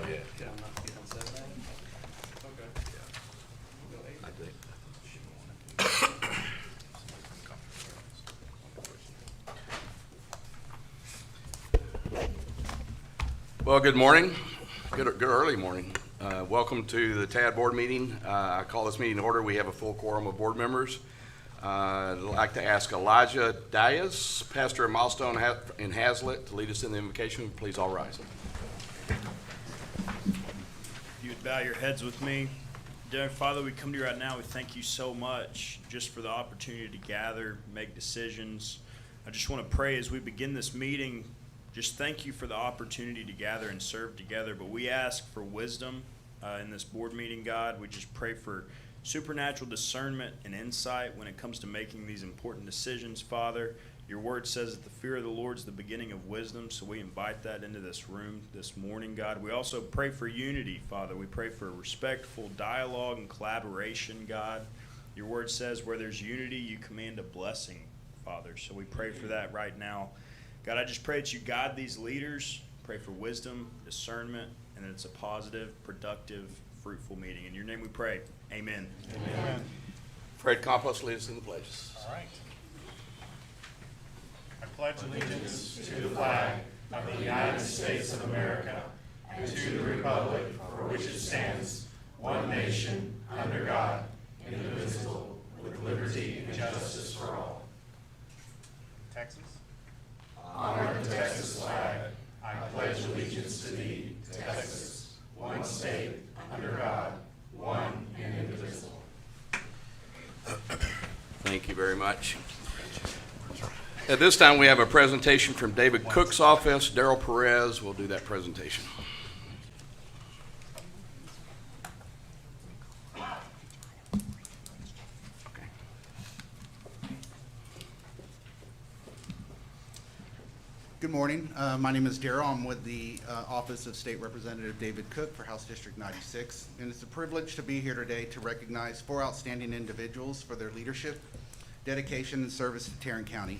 Yeah. I'm not getting 7A. Okay. I think. Well, good morning. Good early morning. Welcome to the TAD board meeting. I call this meeting to order. We have a full quorum of board members. I'd like to ask Elijah Diaz, pastor of Milestone in Hazlet, to lead us in the invocation. Please all rise. If you would bow your heads with me. Dear Father, we come to you right now. We thank you so much just for the opportunity to gather, make decisions. I just want to pray as we begin this meeting. Just thank you for the opportunity to gather and serve together. But we ask for wisdom in this board meeting, God. We just pray for supernatural discernment and insight when it comes to making these important decisions, Father. Your word says that the fear of the Lord is the beginning of wisdom, so we invite that into this room this morning, God. We also pray for unity, Father. We pray for respectful dialogue and collaboration, God. Your word says where there's unity, you command a blessing, Father. So we pray for that right now. God, I just pray that you guide these leaders. Pray for wisdom, discernment, and that it's a positive, productive, fruitful meeting. In your name we pray. Amen. Amen. Fred Campos, lead us in the pledges. All right. I pledge allegiance to the flag of the United States of America and to the republic for which it stands, one nation, under God, indivisible, with liberty and justice for all. Texas. Honor the Texas flag. I pledge allegiance to thee, Texas, one state, under God, one and indivisible. Thank you very much. At this time, we have a presentation from David Cook's office. Daryl Perez will do that presentation. Good morning. My name is Daryl. I'm with the Office of State Representative David Cook for House District 96. And it's a privilege to be here today to recognize 4 outstanding individuals for their leadership, dedication, and service to Tarrant County.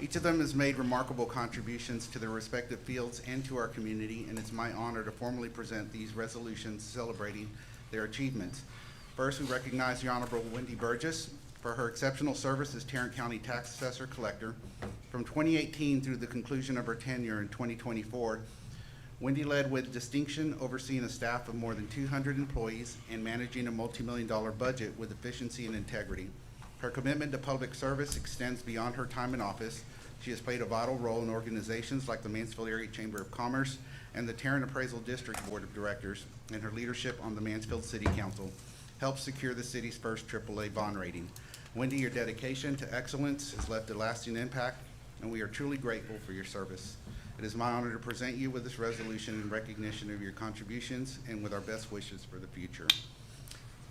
Each of them has made remarkable contributions to their respective fields and to our community, and it's my honor to formally present these resolutions celebrating their achievements. First, we recognize the Honorable Wendy Burgess for her exceptional service as Tarrant County Tax Assessor Collector. From 2018 through the conclusion of her tenure in 2024, Wendy led with distinction, overseeing a staff of more than 200 employees and managing a multi-million-dollar budget with efficiency and integrity. Her commitment to public service extends beyond her time in office. She has played a vital role in organizations like the Mansfield Area Chamber of Commerce and the Tarrant Appraisal District Board of Directors, and her leadership on the Mansfield City Council helped secure the city's first AAA bond rating. Wendy, your dedication to excellence has left a lasting impact, and we are truly grateful for your service. It is my honor to present you with this resolution in recognition of your contributions and with our best wishes for the future.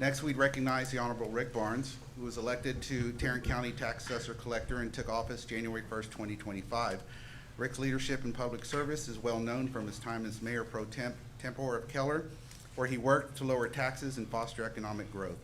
Next, we'd recognize the Honorable Rick Barnes, who was elected to Tarrant County Tax Assessor Collector and took office January 1st, 2025. Rick's leadership in public service is well known from his time as Mayor Pro Tempore of Keller, where he worked to lower taxes and foster economic growth,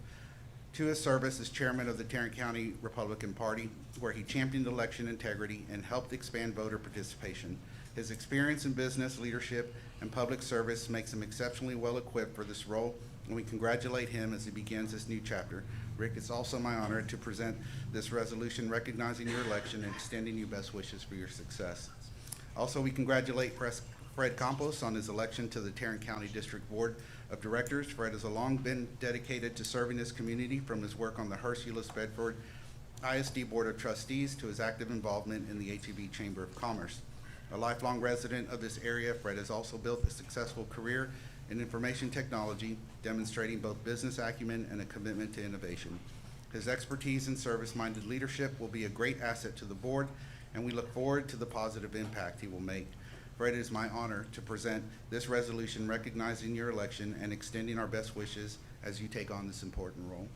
to his service as chairman of the Tarrant County Republican Party, where he championed election integrity and helped expand voter participation. His experience in business, leadership, and public service makes him exceptionally well equipped for this role, and we congratulate him as he begins this new chapter. Rick, it's also my honor to present this resolution recognizing your election and extending you best wishes for your success. Also, we congratulate Fred Campos on his election to the Tarrant County District Board of Directors. Fred has long been dedicated to serving his community, from his work on the Hearst-Euless-Bedford ISD Board of Trustees to his active involvement in the HEB Chamber of Commerce. A lifelong resident of this area, Fred has also built a successful career in information technology, demonstrating both business acumen and a commitment to innovation. His expertise and service-minded leadership will be a great asset to the board, and we look forward to the positive impact he will make. Fred, it is my honor to present this resolution recognizing your election and extending our best wishes as you take on this important role.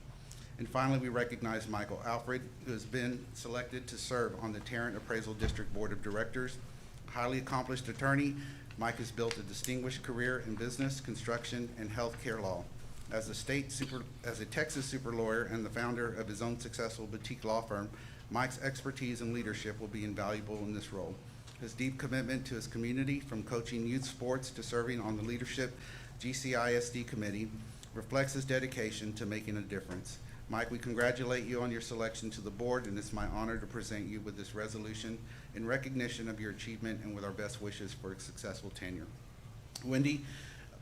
And finally, we recognize Michael Alfred, who has been selected to serve on the Tarrant Appraisal District Board of Directors. A highly accomplished attorney, Mike has built a distinguished career in business, construction, and healthcare law. As a Texas super lawyer and the founder of his own successful boutique law firm, Mike's expertise and leadership will be invaluable in this role. His deep commitment to his community, from coaching youth sports to serving on the leadership GCISD Committee reflects his dedication to making a difference. Mike, we congratulate you on your selection to the board, and it's my honor to present you with this resolution in recognition of your achievement and with our best wishes for a successful tenure. Wendy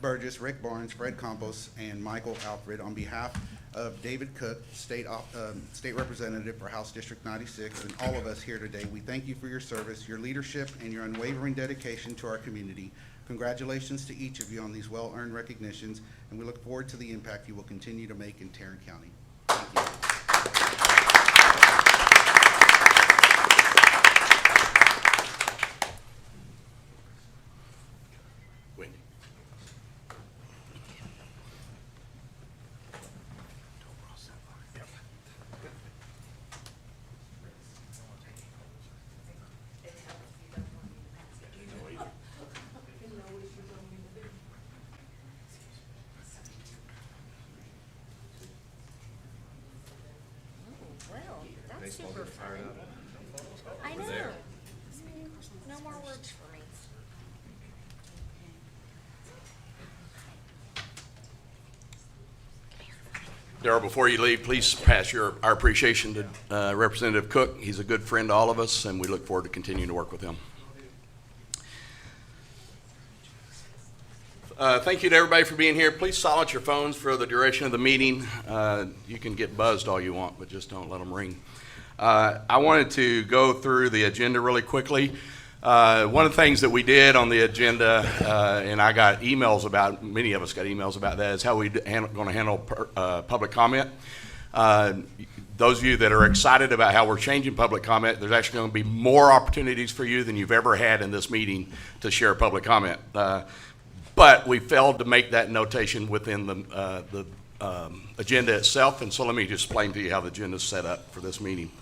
Burgess, Rick Barnes, Fred Campos, and Michael Alfred, on behalf of David Cook, State Representative for House District 96, and all of us here today, we thank you for your service, your leadership, and your unwavering dedication to our community. Congratulations to each of you on these well-earned recognitions, and we look forward to the impact you will continue to make in Tarrant County. Thank you. Wendy. Well, that's super fun. I know. No more words for me. Darrell, before you leave, please pass our appreciation to Representative Cook. He's a good friend to all of us, and we look forward to continuing to work with him. Thank you to everybody for being here. Please silence your phones for the duration of the meeting. You can get buzzed all you want, but just don't let them ring. I wanted to go through the agenda really quickly. One of the things that we did on the agenda, and I got emails about, many of us got emails about that, is how we're going to handle public comment. Those of you that are excited about how we're changing public comment, there's actually going to be more opportunities for you than you've ever had in this meeting to share public comment. But we failed to make that notation within the agenda itself, and so let me just explain to you how the agenda is set up for this meeting.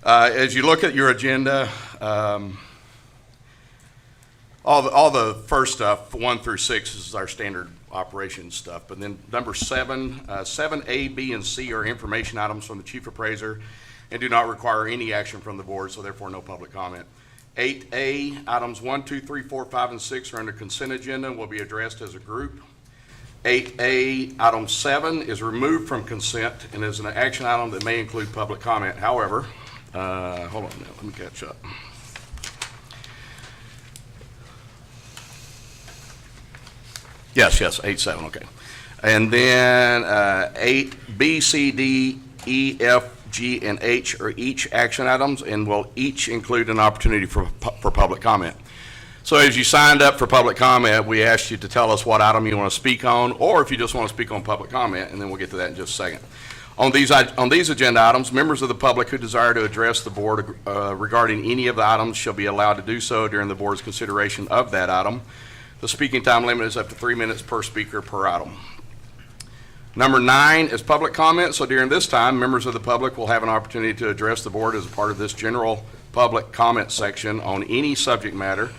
As you look at your agenda, all the first stuff, 1 through 6, is our standard operation stuff. But then number 7, 7A, B, and C are information items from the Chief Appraiser and do not require any action from the board, so therefore no public comment. 8A, items 1, 2, 3, 4, 5, and 6 are under consent agenda and will be addressed as a group. 8A, item 7 is removed from consent and is an action item that may include public comment. However, hold on now, let me catch up. Yes, 8-7, okay. And then 8B, C, D, E, F, G, and H are each action items and will each include an opportunity for public comment. So as you signed up for public comment, we asked you to tell us what item you want to speak on, or if you just want to speak on public comment, and then we'll get to that in just a second. On these agenda items, members of the public who desire to address the board regarding any of the items shall be allowed to do so during the board's consideration of that item. The speaking time limit is up to 3 minutes per speaker per item. Number 9 is public comment. So during this time, members of the public will have an opportunity to address the board as a part of this general public comment section on any subject matter.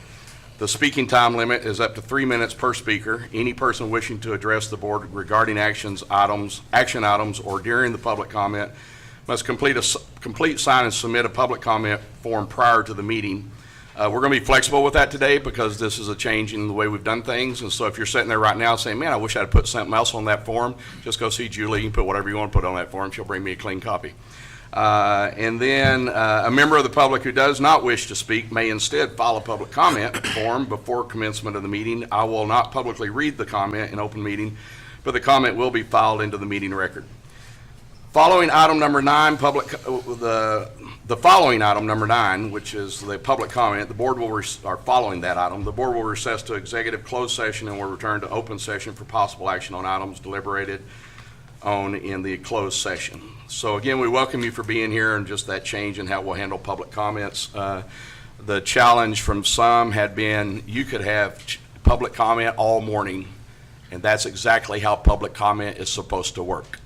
The speaking time limit is up to 3 minutes per speaker. Any person wishing to address the board regarding action items, or during the public comment must complete, sign, and submit a public comment form prior to the meeting. We're going to be flexible with that today because this is a change in the way we've done things. And so if you're sitting there right now saying, man, I wish I'd put something else on that form, just go see Julie. You can put whatever you want to put on that form. She'll bring me a clean copy. And then a member of the public who does not wish to speak may instead file a public comment form before commencement of the meeting. I will not publicly read the comment in open meeting, but the comment will be filed into the meeting record. Following item number 9, the following item number 9, which is the public comment, the board will following that item, the board will recess to executive closed session and will return to open session for possible action on items deliberated on in the closed session. So again, we welcome you for being here and just that change in how we'll handle public comments. The challenge from some had been you could have public comment all morning, and that's exactly how public comment is supposed to work.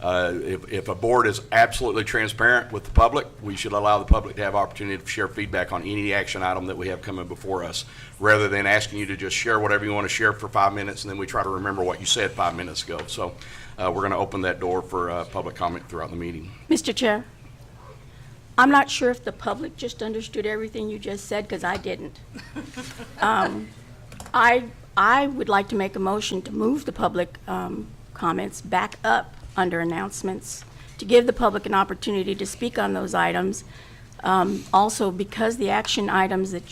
If a board is absolutely transparent with the public, we should allow the public to have opportunity to share feedback on any action item that we have coming before us, rather than asking you to just share whatever you want to share for 5 minutes and then we try to remember what you said 5 minutes ago. So we're going to open that door for public comment throughout the meeting. Mr. Chair, I'm not sure if the public just understood everything you just said, because I didn't. I would like to make a motion to move the public comments back up under announcements, to give the public an opportunity to speak on those items. Also, because the action items that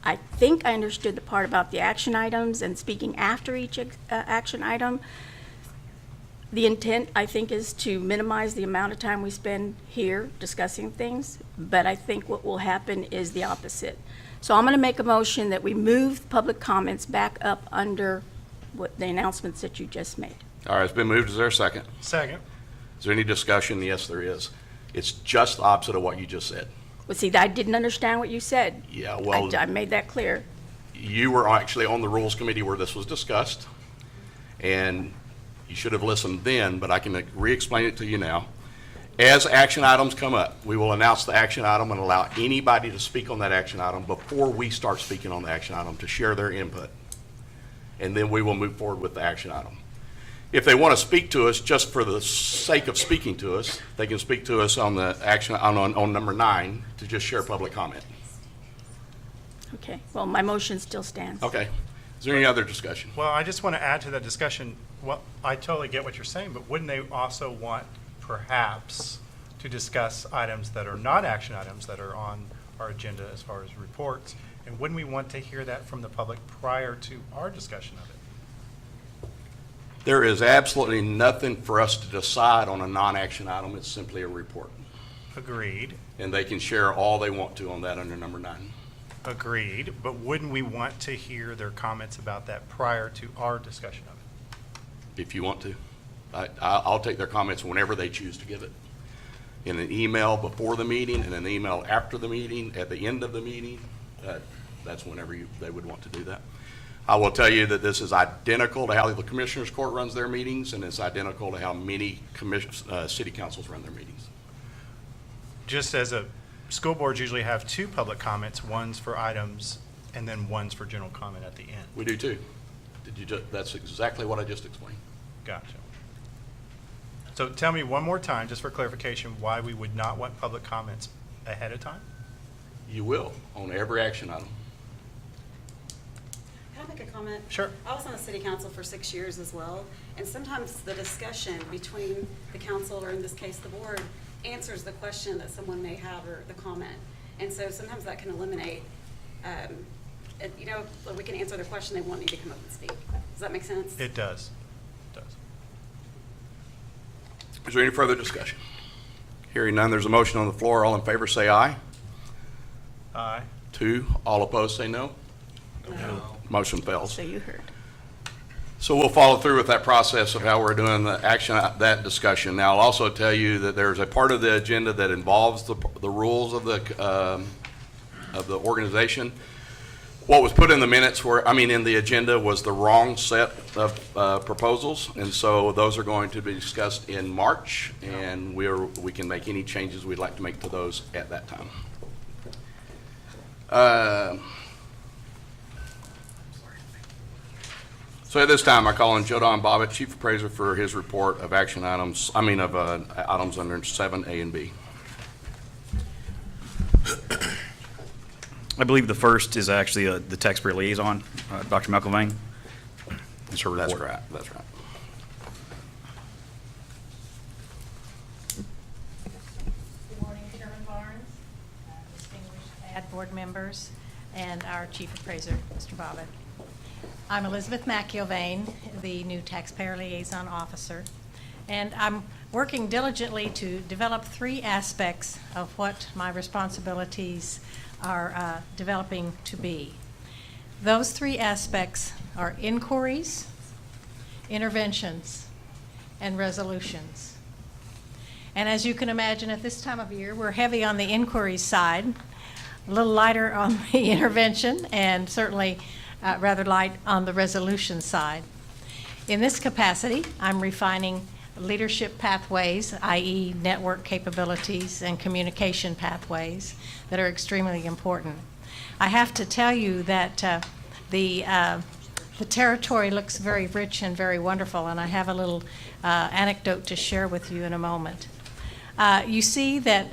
I think I understood the part about the action items and speaking after each action item. The intent, I think, is to minimize the amount of time we spend here discussing things, but I think what will happen is the opposite. So I'm going to make a motion that we move public comments back up under what the announcements that you just made. All right, it's been moved. Is there a second? Second. Is there any discussion? Yes, there is. It's just the opposite of what you just said. Well, see, I didn't understand what you said. Yeah, well, I made that clear. you were actually on the Rules Committee where this was discussed, and you should have listened then, but I can re-explain it to you now. As action items come up, we will announce the action item and allow anybody to speak on that action item before we start speaking on the action item to share their input. And then we will move forward with the action item. If they want to speak to us just for the sake of speaking to us, they can speak to us on the action, on number 9 to just share public comment. Okay, well, my motion still stands. Okay. Is there any other discussion? Well, I just want to add to that discussion. Well, I totally get what you're saying, but wouldn't they also want perhaps to discuss items that are not action items that are on our agenda as far as reports? And wouldn't we want to hear that from the public prior to our discussion of it? There is absolutely nothing for us to decide on a non-action item. It's simply a report. Agreed. And they can share all they want to on that under number 9. Agreed. But wouldn't we want to hear their comments about that prior to our discussion of it? If you want to. I'll take their comments whenever they choose to give it. In an email before the meeting, in an email after the meeting, at the end of the meeting. That's whenever they would want to do that. I will tell you that this is identical to how the Commissioners Court runs their meetings, and it's identical to how many city councils run their meetings. Just as school boards usually have 2 public comments, one's for items and then one's for general comment at the end. We do too. That's exactly what I just explained. Gotcha. So tell me one more time, just for clarification, why we would not want public comments ahead of time? You will, on every action item. Can I make a comment? Sure. I was on the city council for 6 years as well, and sometimes the discussion between the council, or in this case, the board, answers the question that someone may have or the comment. And so sometimes that can eliminate, we can answer their question, they won't need to come up and speak. Does that make sense? It does. It does. Is there any further discussion? Hearing none, there's a motion on the floor. All in favor say aye. Aye. 2, all opposed say no. No. Motion fails. So you heard. So we'll follow through with that process of how we're doing the action, that discussion. Now, I'll also tell you that there's a part of the agenda that involves the rules of the organization. What was put in the minutes in the agenda was the wrong set of proposals, and so those are going to be discussed in March, and we can make any changes we'd like to make to those at that time. So at this time, I call on Jodan Bobbitt, Chief Appraiser, for his report of action items, items under 7A and B. I believe the first is actually the Taxpayer Liaison, Dr. McIlvain. It's her report. That's right, that's right. Good morning, Chairman Barnes, distinguished board members, and our Chief Appraiser, Mr. Bobbitt. I'm Elizabeth McIlvain, the new Taxpayer Liaison Officer, and I'm working diligently to develop 3 aspects of what my responsibilities are developing to be. Those 3 aspects are inquiries, interventions, and resolutions. And as you can imagine, at this time of year, we're heavy on the inquiries side, a little lighter on the intervention, and certainly rather light on the resolution side. In this capacity, I'm refining leadership pathways, i.e. network capabilities and communication pathways that are extremely important. I have to tell you that the territory looks very rich and very wonderful, and I have a little anecdote to share with you in a moment. You see that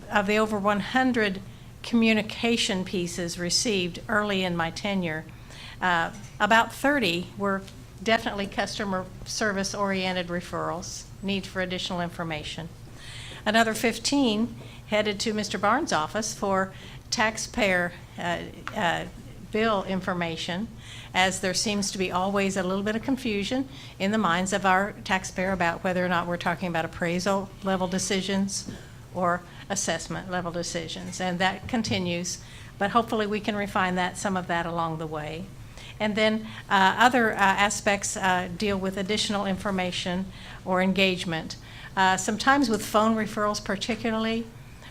of the over 100 communication pieces received early in my tenure, About 30 were definitely customer service-oriented referrals, need for additional information. Another 15 headed to Mr. Barnes' office for taxpayer bill information, as there seems to be always a little bit of confusion in the minds of our taxpayer about whether or not we're talking about appraisal level decisions or assessment level decisions, and that continues, but hopefully we can refine some of that along the way. And then other aspects deal with additional information or engagement. Sometimes with phone referrals particularly,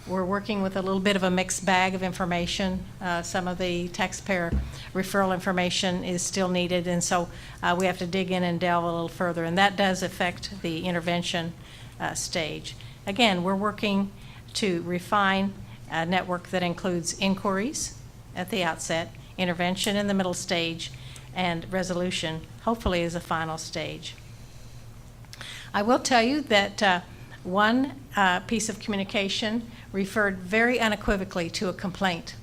we're working with a little bit of a mixed bag of information. Some of the taxpayer referral information is still needed, and so we have to dig in and delve a little further, and that does affect the intervention stage. Again, we're working to refine a network that includes inquiries at the outset, intervention in the middle stage, and resolution, hopefully, is a final stage. I will tell you that one piece of communication referred very unequivocally to a complaint.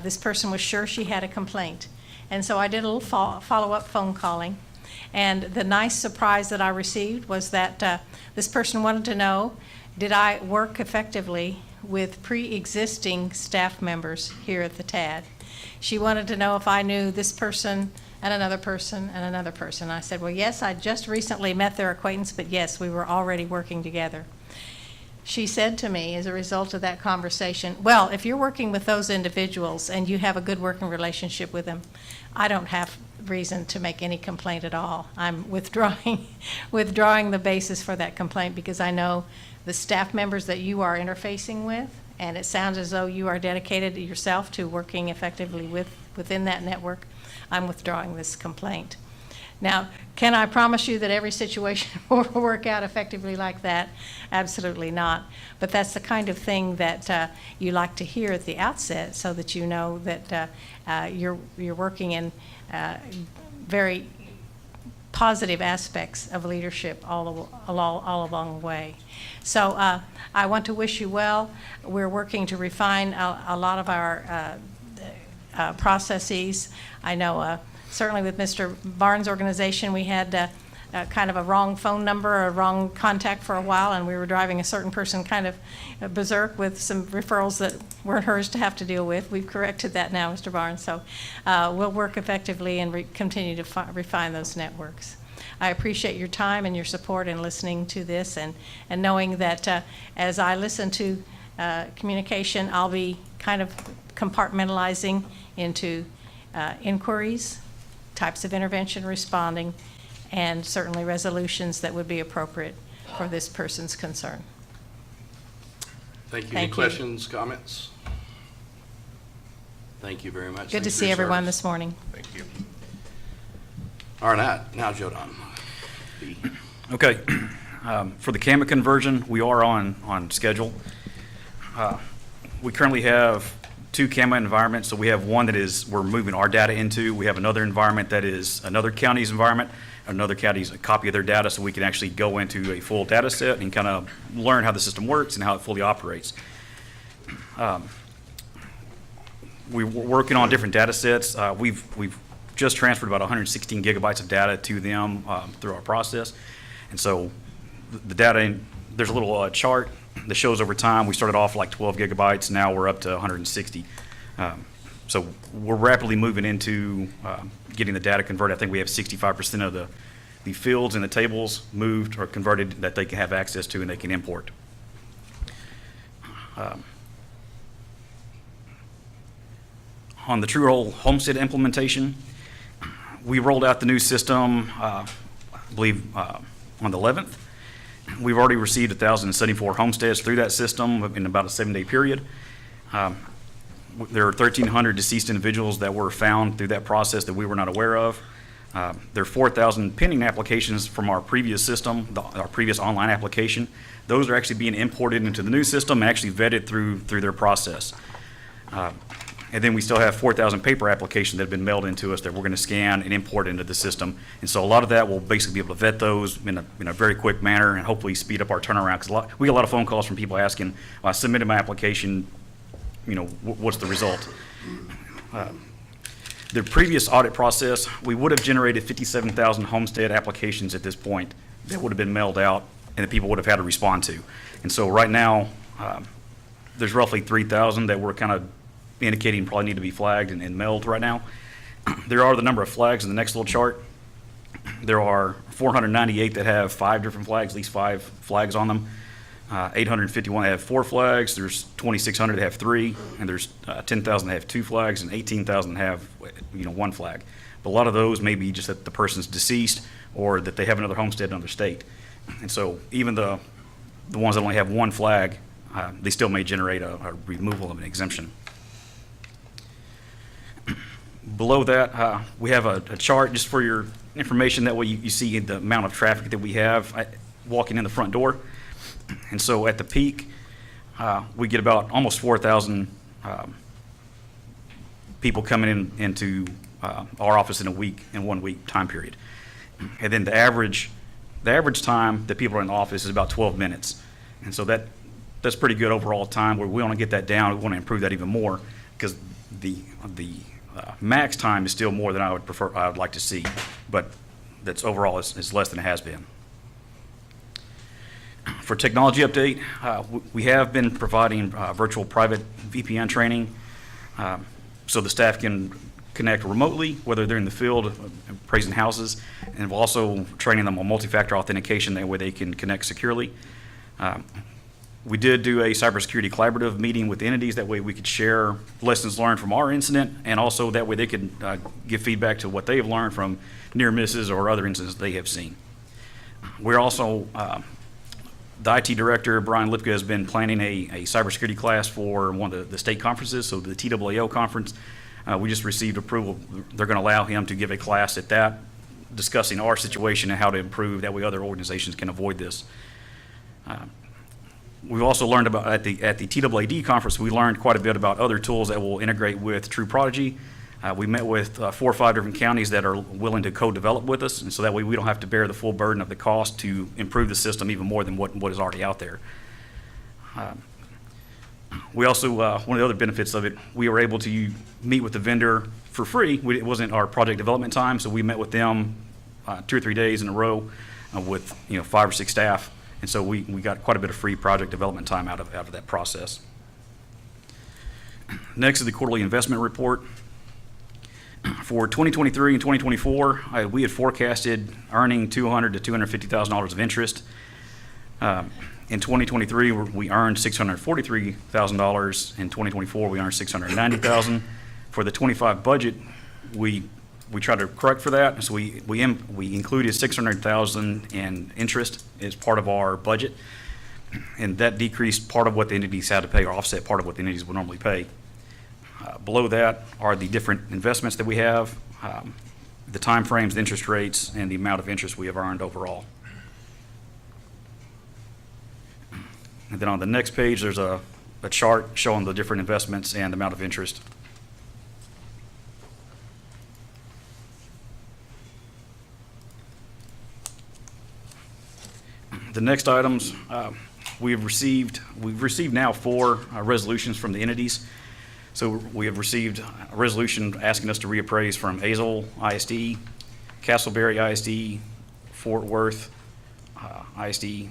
This person was sure she had a complaint. And so I did a little follow-up phone calling. And the nice surprise that I received was that this person wanted to know, did I work effectively with pre-existing staff members here at the TAD? She wanted to know if I knew this person and another person and another person. I said, well, yes, I just recently met their acquaintance, but yes, we were already working together. She said to me as a result of that conversation, well, if you're working with those individuals and you have a good working relationship with them, I don't have reason to make any complaint at all. I'm withdrawing the basis for that complaint because I know the staff members that you are interfacing with, and it sounds as though you are dedicated yourself to working effectively within that network. I'm withdrawing this complaint. Now, can I promise you that every situation will work out effectively like that? Absolutely not. But that's the kind of thing that you like to hear at the outset, so that you know that you're working in very positive aspects of leadership all along the way. So I want to wish you well. We're working to refine a lot of our processes. I know certainly with Mr. Barnes' organization, we had kind of a wrong phone number or a wrong contact for a while, and we were driving a certain person kind of berserk with some referrals that weren't hers to have to deal with. We've corrected that now, Mr. Barnes, so we'll work effectively and continue to refine those networks. I appreciate your time and your support in listening to this, and knowing that as I listen to communication, I'll be kind of compartmentalizing into inquiries, types of intervention responding, and certainly resolutions that would be appropriate for this person's concern. Thank you. Thank Any you. questions, comments? Thank you very much. Good to Thanks for see your everyone service. this morning. Thank you. All right, now Jodan. B. Okay, for the CAMA conversion, we are on schedule. We currently have 2 CAMA environments, so we have one that we're moving our data into. We have another environment that is another county's environment, another county's a copy of their data, so we can actually go into a full data set and kind of learn how the system works and how it fully operates. We're working on different data sets. We've just transferred about 116 gigabytes of data to them through our process. And so the data, there's a little chart that shows over time. We started off like 12 gigabytes, now we're up to 160. So we're rapidly moving into getting the data converted. I think we have 65% of the fields and the tables moved or converted that they can have access to and they can import. On the TrueRoll Homestead implementation, we rolled out the new system, I believe, on the 11th. We've already received 1,074 homesteads through that system in about a 7-day period. There are 1,300 deceased individuals that were found through that process that we were not aware of. There are 4,000 pending applications from our previous system, our previous online application. Those are actually being imported into the new system and actually vetted through their process. And then we still have 4,000 paper applications that have been mailed into us that we're going to scan and import into the system. And so a lot of that will basically be able to vet those in a very quick manner and hopefully speed up our turnaround. Because we get a lot of phone calls from people asking, well, I submitted my application, what's the result? The previous audit process, we would have generated 57,000 homestead applications at this point that would have been mailed out and that people would have had to respond to. And so right now, there's roughly 3,000 that we're kind of indicating probably need to be flagged and mailed right now. There are the number of flags in the next little chart. There are 498 that have 5 different flags, at least 5 flags on them. 851 that have 4 flags. There's 2,600 that have 3, and there's 10,000 that have 2 flags, and 18,000 that have 1 flag. But a lot of those may be just that the person's deceased or that they have another homestead in another state. And so even the ones that only have 1 flag, they still may generate a removal of an exemption. Below that, we have a chart just for your information. That way you see the amount of traffic that we have walking in the front door. And so at the peak, we get about almost 4,000 people coming into our office in 1 week time period. And then the average time that people are in the office is about 12 minutes. And so that's pretty good overall time. Where we want to get that down, we want to improve that even more, because the max time is still more than I would like to see, but that's overall is less than it has been. For technology update, we have been providing virtual private VPN training, so the staff can connect remotely, whether they're in the field appraising houses, and we're also training them on multi-factor authentication. That way they can connect securely. We did do a cybersecurity collaborative meeting with entities. That way we could share lessons learned from our incident, and also that way they could give feedback to what they have learned from near misses or other incidents they have seen. We're also, the IT director, Brian Lipka, has been planning a cybersecurity class for one of the state conferences, so the TAAO conference. We just received approval. They're going to allow him to give a class at that, discussing our situation and how to improve. That way other organizations can avoid this. We've also learned about, at the TAAD conference, we learned quite a bit about other tools that will integrate with True Prodigy. We met with 4 or 5 different counties that are willing to co-develop with us, and so that way we don't have to bear the full burden of the cost to improve the system even more than what is already out there. We also, one of the other benefits of it, we were able to meet with the vendor for free. It wasn't our project development time, so we met with them 2 or 3 days in a row with 5 or 6 staff. And so we got quite a bit of free project development time out of that process. Next is the quarterly investment report. For 2023 and 2024, we had forecasted earning $200,000 to $250,000 of interest. In 2023, we earned $643,000. In 2024, we earned $690,000. For the 25 budget, we tried to correct for that, so we included $600,000 in interest as part of our budget, and that decreased part of what the entities had to pay, or offset part of what the entities would normally pay. Below that are the different investments that we have, the time frames, the interest rates, and the amount of interest we have earned overall. And then on the next page, there's a chart showing the different investments and the amount of interest. The next items, we've received now 4 resolutions from the entities. So we have received a resolution asking us to reappraise from Azle ISD, Castleberry ISD, Fort Worth ISD,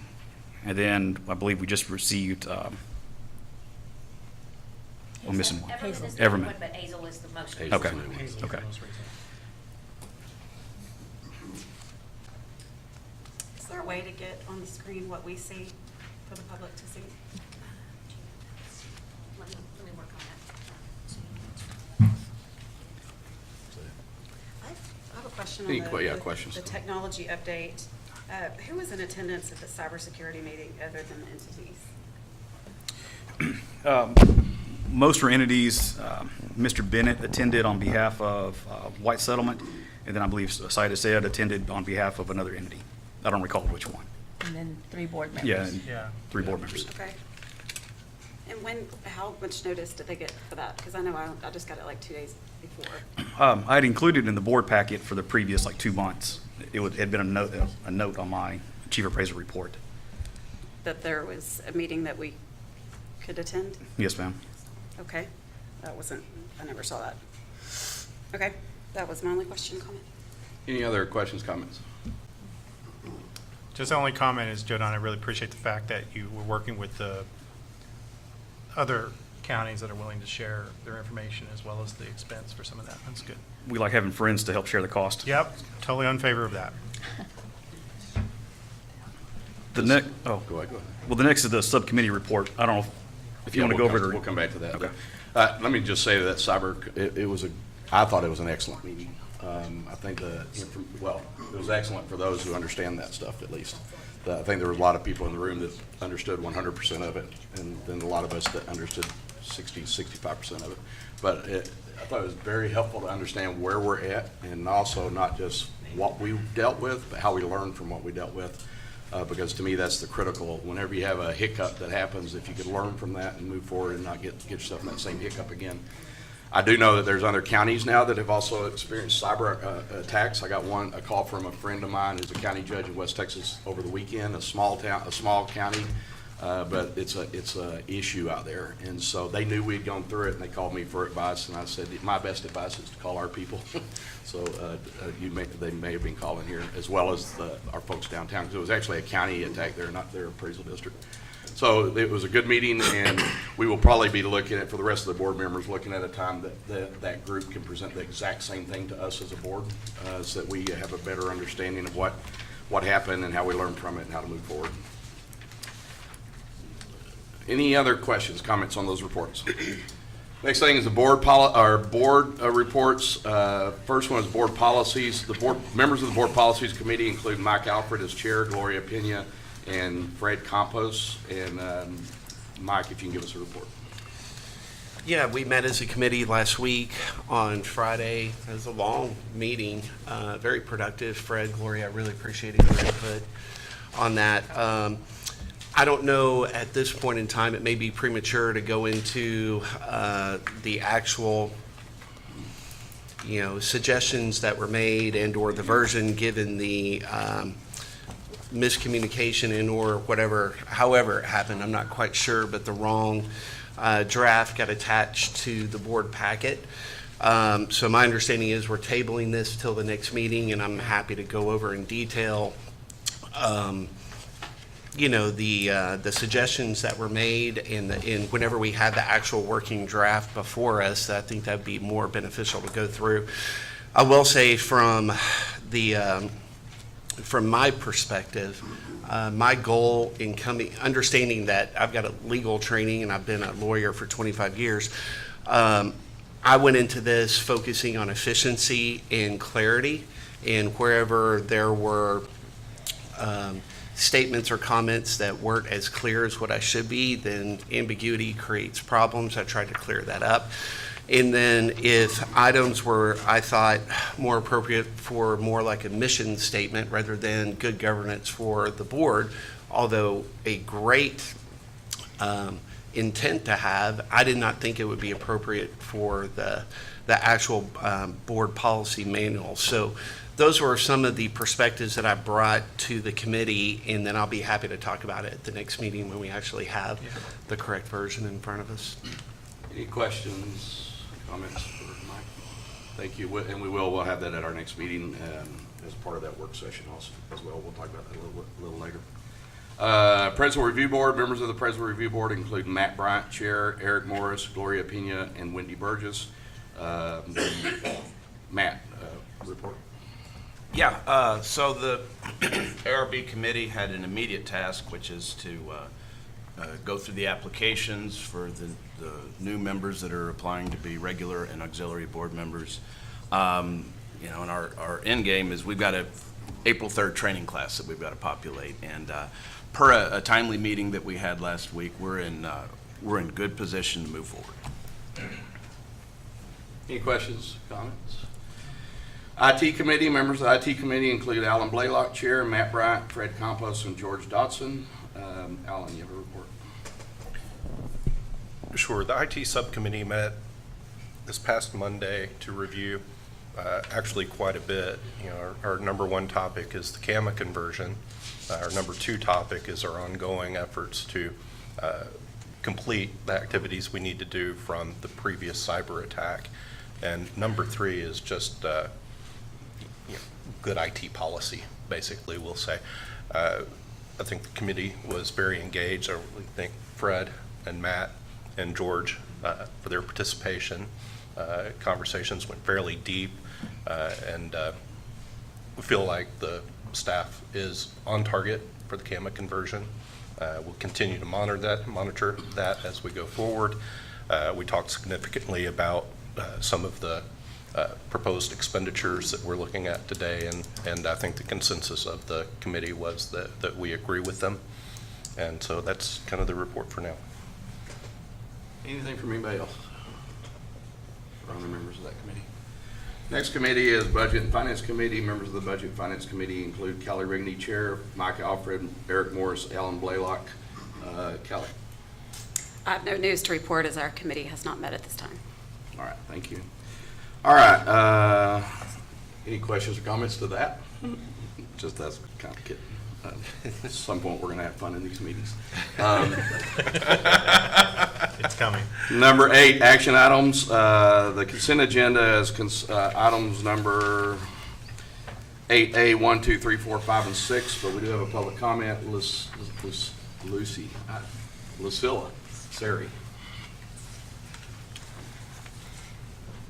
and then I believe we just received, I'm missing one. Everman is the Everman. one, but Azle is the most. Hazel's Okay, the new one. okay. Is there a way to get on the screen what we see for the public to see? Let me work on I have a question Any on questions? the technology update. Who was in attendance at the cybersecurity meeting other than the entities? Most were entities. Mr. Bennett attended on behalf of White Settlement, and then I believe Cida said attended on behalf of another entity. I don't recall which one. And then 3 board members. Yeah, and 3 board members. Okay. And how much notice did they get for that? Because I know I just got it like 2 days before. I had included in the board packet for the previous 2 months. It had been a note on my chief appraiser report. That there was a meeting that we could attend? Yes, ma'am. Okay. I never saw that. Okay, that was my only question, comment. Any other questions, comments? Just the only comment is, Joe Don, I really appreciate the fact that you were working with the other counties that are willing to share their information as well as the expense for some of that. That's good. We like having friends to help share the cost. Yep, totally in favor of that. The next, oh, Go ahead. well, the next is the subcommittee report. I don't know if you want to go over it or. We'll come back to that. Okay. Let me just say that I thought it was an excellent meeting. I think it was excellent for those who understand that stuff, at least. I think there were a lot of people in the room that understood 100% of it, and then a lot of us that understood 65% of it. But I thought it was very helpful to understand where we're at, and also not just what we dealt with, but how we learned from what we dealt with. Because to me, that's the critical. Whenever you have a hiccup that happens, if you could learn from that and move forward and not get yourself in that same hiccup again. I do know that there's other counties now that have also experienced cyber attacks. I got a call from a friend of mine who's a county judge in West Texas over the weekend, a small county, but it's a issue out there. And so they knew we'd gone through it, and they called me for advice, and I said, my best advice is to call our people. So they may have been calling here, as well as our folks downtown, because it was actually a county attack there, not their appraisal district. So it was a good meeting, and we will probably be looking at, for the rest of the board members, looking at a time that group can present the exact same thing to us as a board, so that we have a better understanding of what happened and how we learned from it and how to move forward. Any other questions, comments on those reports? Next thing is the board reports. First one is board policies. Members of the board policies committee include Mike Alfred as chair, Gloria Pena, and Fred Campos. And Mike, if you can give us a report. Yeah, we met as a committee last week on Friday. It was a long meeting, very productive. Fred, Gloria, I really appreciated your input on that. I don't know at this point in time, it may be premature to go into the actual, suggestions that were made and or the version given the miscommunication and or however it happened. I'm not quite sure, but the wrong draft got attached to the board packet. So my understanding is we're tabling this till the next meeting, and I'm happy to go over in detail the suggestions that were made, and whenever we had the actual working draft before us, I think that'd be more beneficial to go through. I will say from my perspective, my goal in understanding that I've got a legal training and I've been a lawyer for 25 years, I went into this focusing on efficiency and clarity, and wherever there were statements or comments that weren't as clear as what I should be, then ambiguity creates problems. I tried to clear that up. And then if items were, I thought, more appropriate for more like a mission statement rather than good governance for the board, although a great intent to have, I did not think it would be appropriate for the actual board policy manual. So those were some of the perspectives that I brought to the committee, and then I'll be happy to talk about it at the next meeting when we actually have the correct version in front of us. Any questions, comments for Mike? Thank you, and we'll have that at our next meeting as part of that work session also as well. We'll talk about that a little later. Appraisal Review Board. Members of the Appraisal Review Board include Matt Bryant, Chair, Eric Morris, Gloria Pena, and Wendy Burgess. Matt, report. Yeah, so the ARB committee had an immediate task, which is to go through the applications for the new members that are applying to be regular and auxiliary board members. And our end game is we've got a April 3rd training class that we've got to populate. And per a timely meeting that we had last week, we're in good position to move forward. Any questions, comments? IT committee. Members of the IT committee include Alan Blaylock, Chair, Matt Bryant, Fred Campos, and George Dodson. Alan, you have a report? Sure. The IT subcommittee met this past Monday to review actually quite a bit. Our number one topic is the CAMA conversion. Our number two topic is our ongoing efforts to complete the activities we need to do from the previous cyber attack. And number 3 is just good IT policy, basically, we'll say. I think the committee was very engaged. I really thank Fred and Matt and George for their participation. Conversations went fairly deep, and we feel like the staff is on target for the CAMA conversion. We'll continue to monitor that as we go forward. We talked significantly about some of the proposed expenditures that we're looking at today, and I think the consensus of the committee was that we agree with them. And so that's kind of the report for now. Anything from anybody else? Or other members of that committee? Next committee is Budget and Finance Committee. Members of the Budget and Finance Committee include Kelly Rigney, Chair, Mike Alfred, Eric Morris, Alan Blaylock. Kelly. I have no news to report as our committee has not met at this time. All right, thank you. All right, any questions or comments to that? Just that's kind of kidding. At some point, we're going to have fun in these meetings. It's coming. Number 8, action items. The consent agenda is items number 8A, 1, 2, 3, 4, 5, and 6, but we do have a public comment. Lucilla Sari.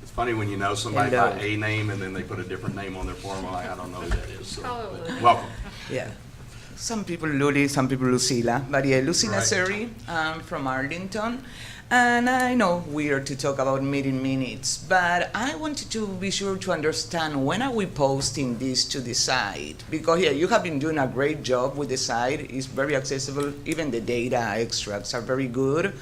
It's funny when you know somebody by a name and then they put a different name on their form. I don't know who that is. So, but welcome. Yeah. Some people Luli, some people Lucila. But yeah, Lucila Right. Seri, I'm from Arlington. And I know we are to talk about meeting minutes, but I wanted to be sure to understand when are we posting this to the site? Because yeah, you have been doing a great job with the site. It's very accessible. Even the data extracts are very good.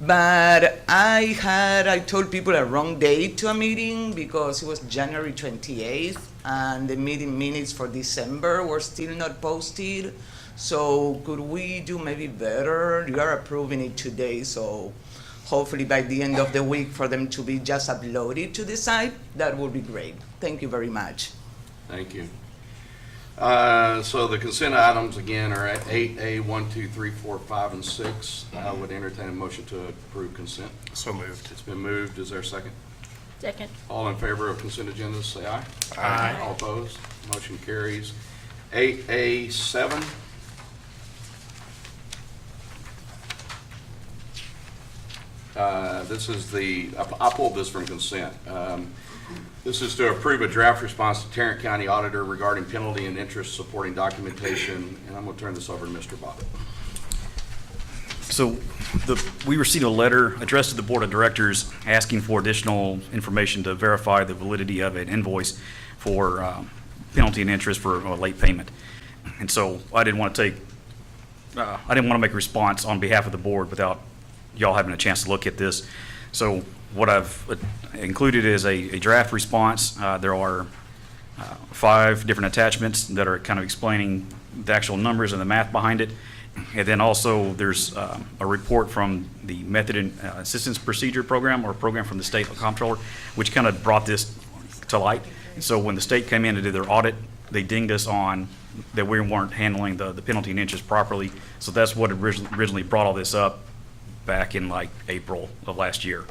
But I told people a wrong date to a meeting because it was January 28th and the meeting minutes for December were still not posted. So could we do maybe better? You are approving it today, so hopefully by the end of the week for them to be just uploaded to the site, that would be great. Thank you very much. Thank you. So the consent items again are at 8A, 1, 2, 3, 4, 5, and 6. I would entertain a motion to approve consent. So moved. It's been moved. Is there a second? Second. All in favor of consent agendas, say aye. Aye. All opposed? Motion carries. 8A, 7. This is I pulled this from consent. This is to approve a draft response to Tarrant County Auditor regarding penalty and interest supporting documentation, and I'm going to turn this over to Mr. Bobbitt. So we received a letter addressed to the Board of Directors asking for additional information to verify the validity of an invoice for penalty and interest for a late payment. And so I didn't want to make a response on behalf of the board without y'all having a chance to look at this. So what I've included is a draft response. There are 5 different attachments that are kind of explaining the actual numbers and the math behind it. And then also there's a report from the Method and Assistance Procedure Program, or program from the state comptroller, which kind of brought this to light. And so when the state came in to do their audit, they dinged us on that we weren't handling the penalty and interest properly. So that's what originally brought all this up back in like April of last year.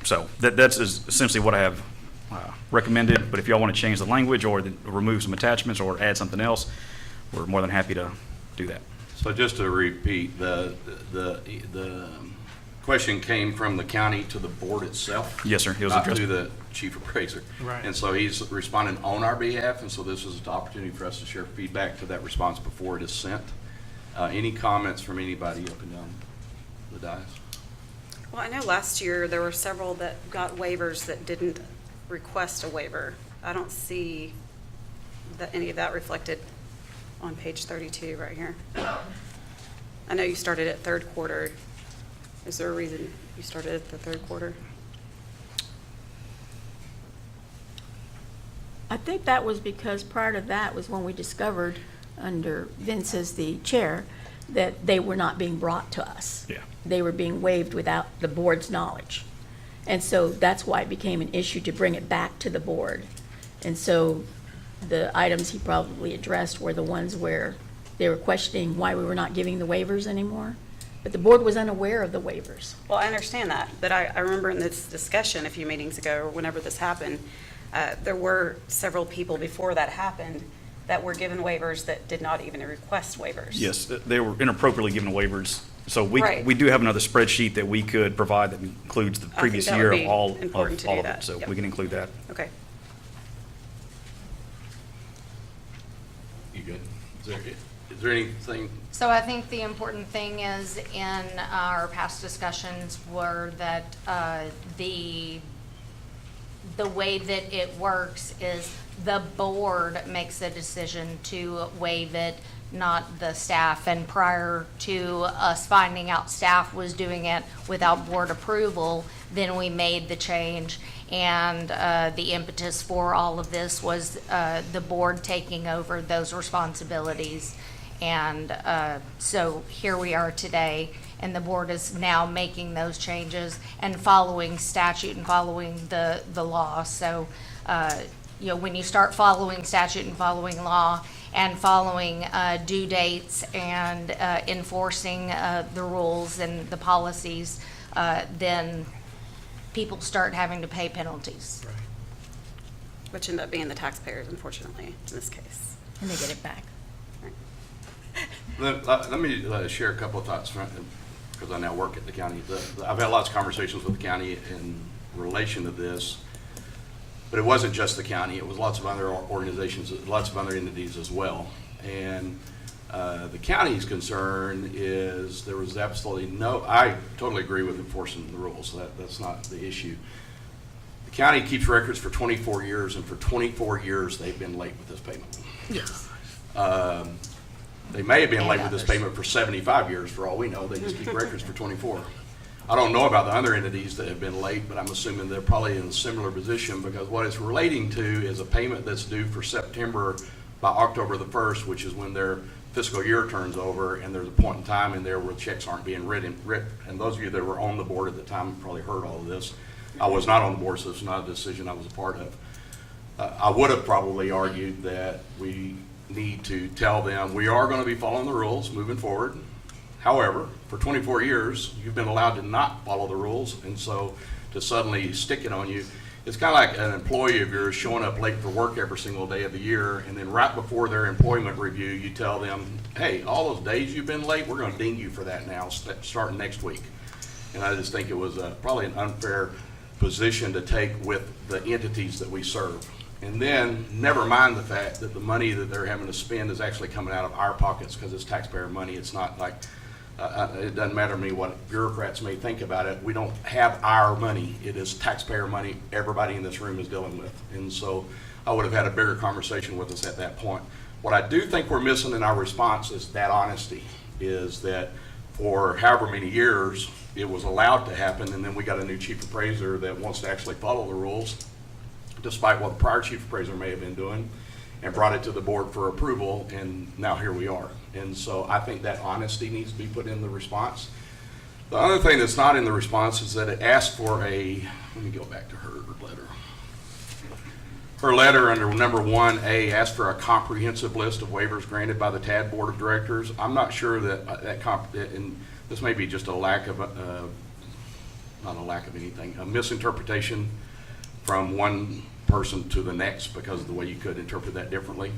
So that's essentially what I have recommended, but if y'all want to change the language or remove some attachments or add something else, we're more than happy to do that. So just to repeat, the question came from the county to the board itself? Yes, sir. It was not addressed to the chief appraiser. Right. And so he's responding on our behalf, and so this is an opportunity for us to share feedback to that response before it is sent. Any comments from anybody up and down the dais? Well, I know last year there were several that got waivers that didn't request a waiver. I don't see that any of that reflected on page 32 right here. I know you started at third quarter. Is there a reason you started at the third quarter? I think that was because prior to that was when we discovered, under Vince as the chair, that they were not being brought to us. Yeah. They were being waived without the board's knowledge. And so that's why it became an issue to bring it back to the board. And so the items he probably addressed were the ones where they were questioning why we were not giving the waivers anymore. But the board was unaware of the waivers. Well, I understand that, but I remember in this discussion a few meetings ago, or whenever this happened, there were several people before that happened that were given waivers that did not even request waivers. Yes, they were inappropriately given waivers. So Right. we do have another spreadsheet that we could provide that includes the previous that year would of be all important to do of it. that. So Yep. we can include that. Okay. You good? Is there anything, So I think the important thing is in our past discussions were that the way that it works is the board makes the decision to waive it, not the staff. And prior to us finding out staff was doing it without board approval, then we made the change. And the impetus for all of this was the board taking over those responsibilities. And so here we are today, and the board is now making those changes and following statute and following the law. So, when you start following statute and following law and following due dates and enforcing the rules and the policies, then people start having to pay penalties. Which end up being the taxpayers, unfortunately, in this case. And they get it back. let me share a couple of thoughts, because I now work at the county. I've had lots of conversations with the county in relation to this, but it wasn't just the county. It was lots of other organizations, lots of other entities as well. And the county's concern is there was absolutely I totally agree with enforcing the rules. That's not the issue. The county keeps records for 24 years, and for 24 years they've been late with this payment. Yes. They may have been And late with this others. payment for 75 years, for all we know. They just keep records for 24. I don't know about the other entities that have been late, but I'm assuming they're probably in a similar position, because what it's relating to is a payment that's due for September by October the 1st, which is when their fiscal year turns over, and there's a point in time in there where checks aren't being written. And those of you that were on the board at the time probably heard all of this. I was not on the board, so it's not a decision I was a part of. I would have probably argued that we need to tell them we are going to be following the rules moving forward. However, for 24 years, you've been allowed to not follow the rules, and so to suddenly stick it on you, it's kind of like an employee of yours showing up late for work every single day of the year, and then right before their employment review, you tell them, hey, all those days you've been late, we're going to ding you for that now, starting next week. And I just think it was probably an unfair position to take with the entities that we serve. And then, never mind the fact that the money that they're having to spend is actually coming out of our pockets, because it's taxpayer money. It's not like, it doesn't matter to me what bureaucrats may think about it. We don't have our money. It is taxpayer money everybody in this room is dealing with. And so I would have had a bigger conversation with us at that point. What I do think we're missing in our response is that honesty, is that for however many years it was allowed to happen, and then we got a new chief appraiser that wants to actually follow the rules, despite what the prior chief appraiser may have been doing, and brought it to the board for approval, and now here we are. And so I think that honesty needs to be put in the response. The other thing that's not in the response is that it asked for let me go back to her letter. Her letter under number 1A asked for a comprehensive list of waivers granted by the TAD Board of Directors. I'm not sure that and this may be just a lack of, not a lack of anything, a misinterpretation from one person to the next because of the way you could interpret that differently.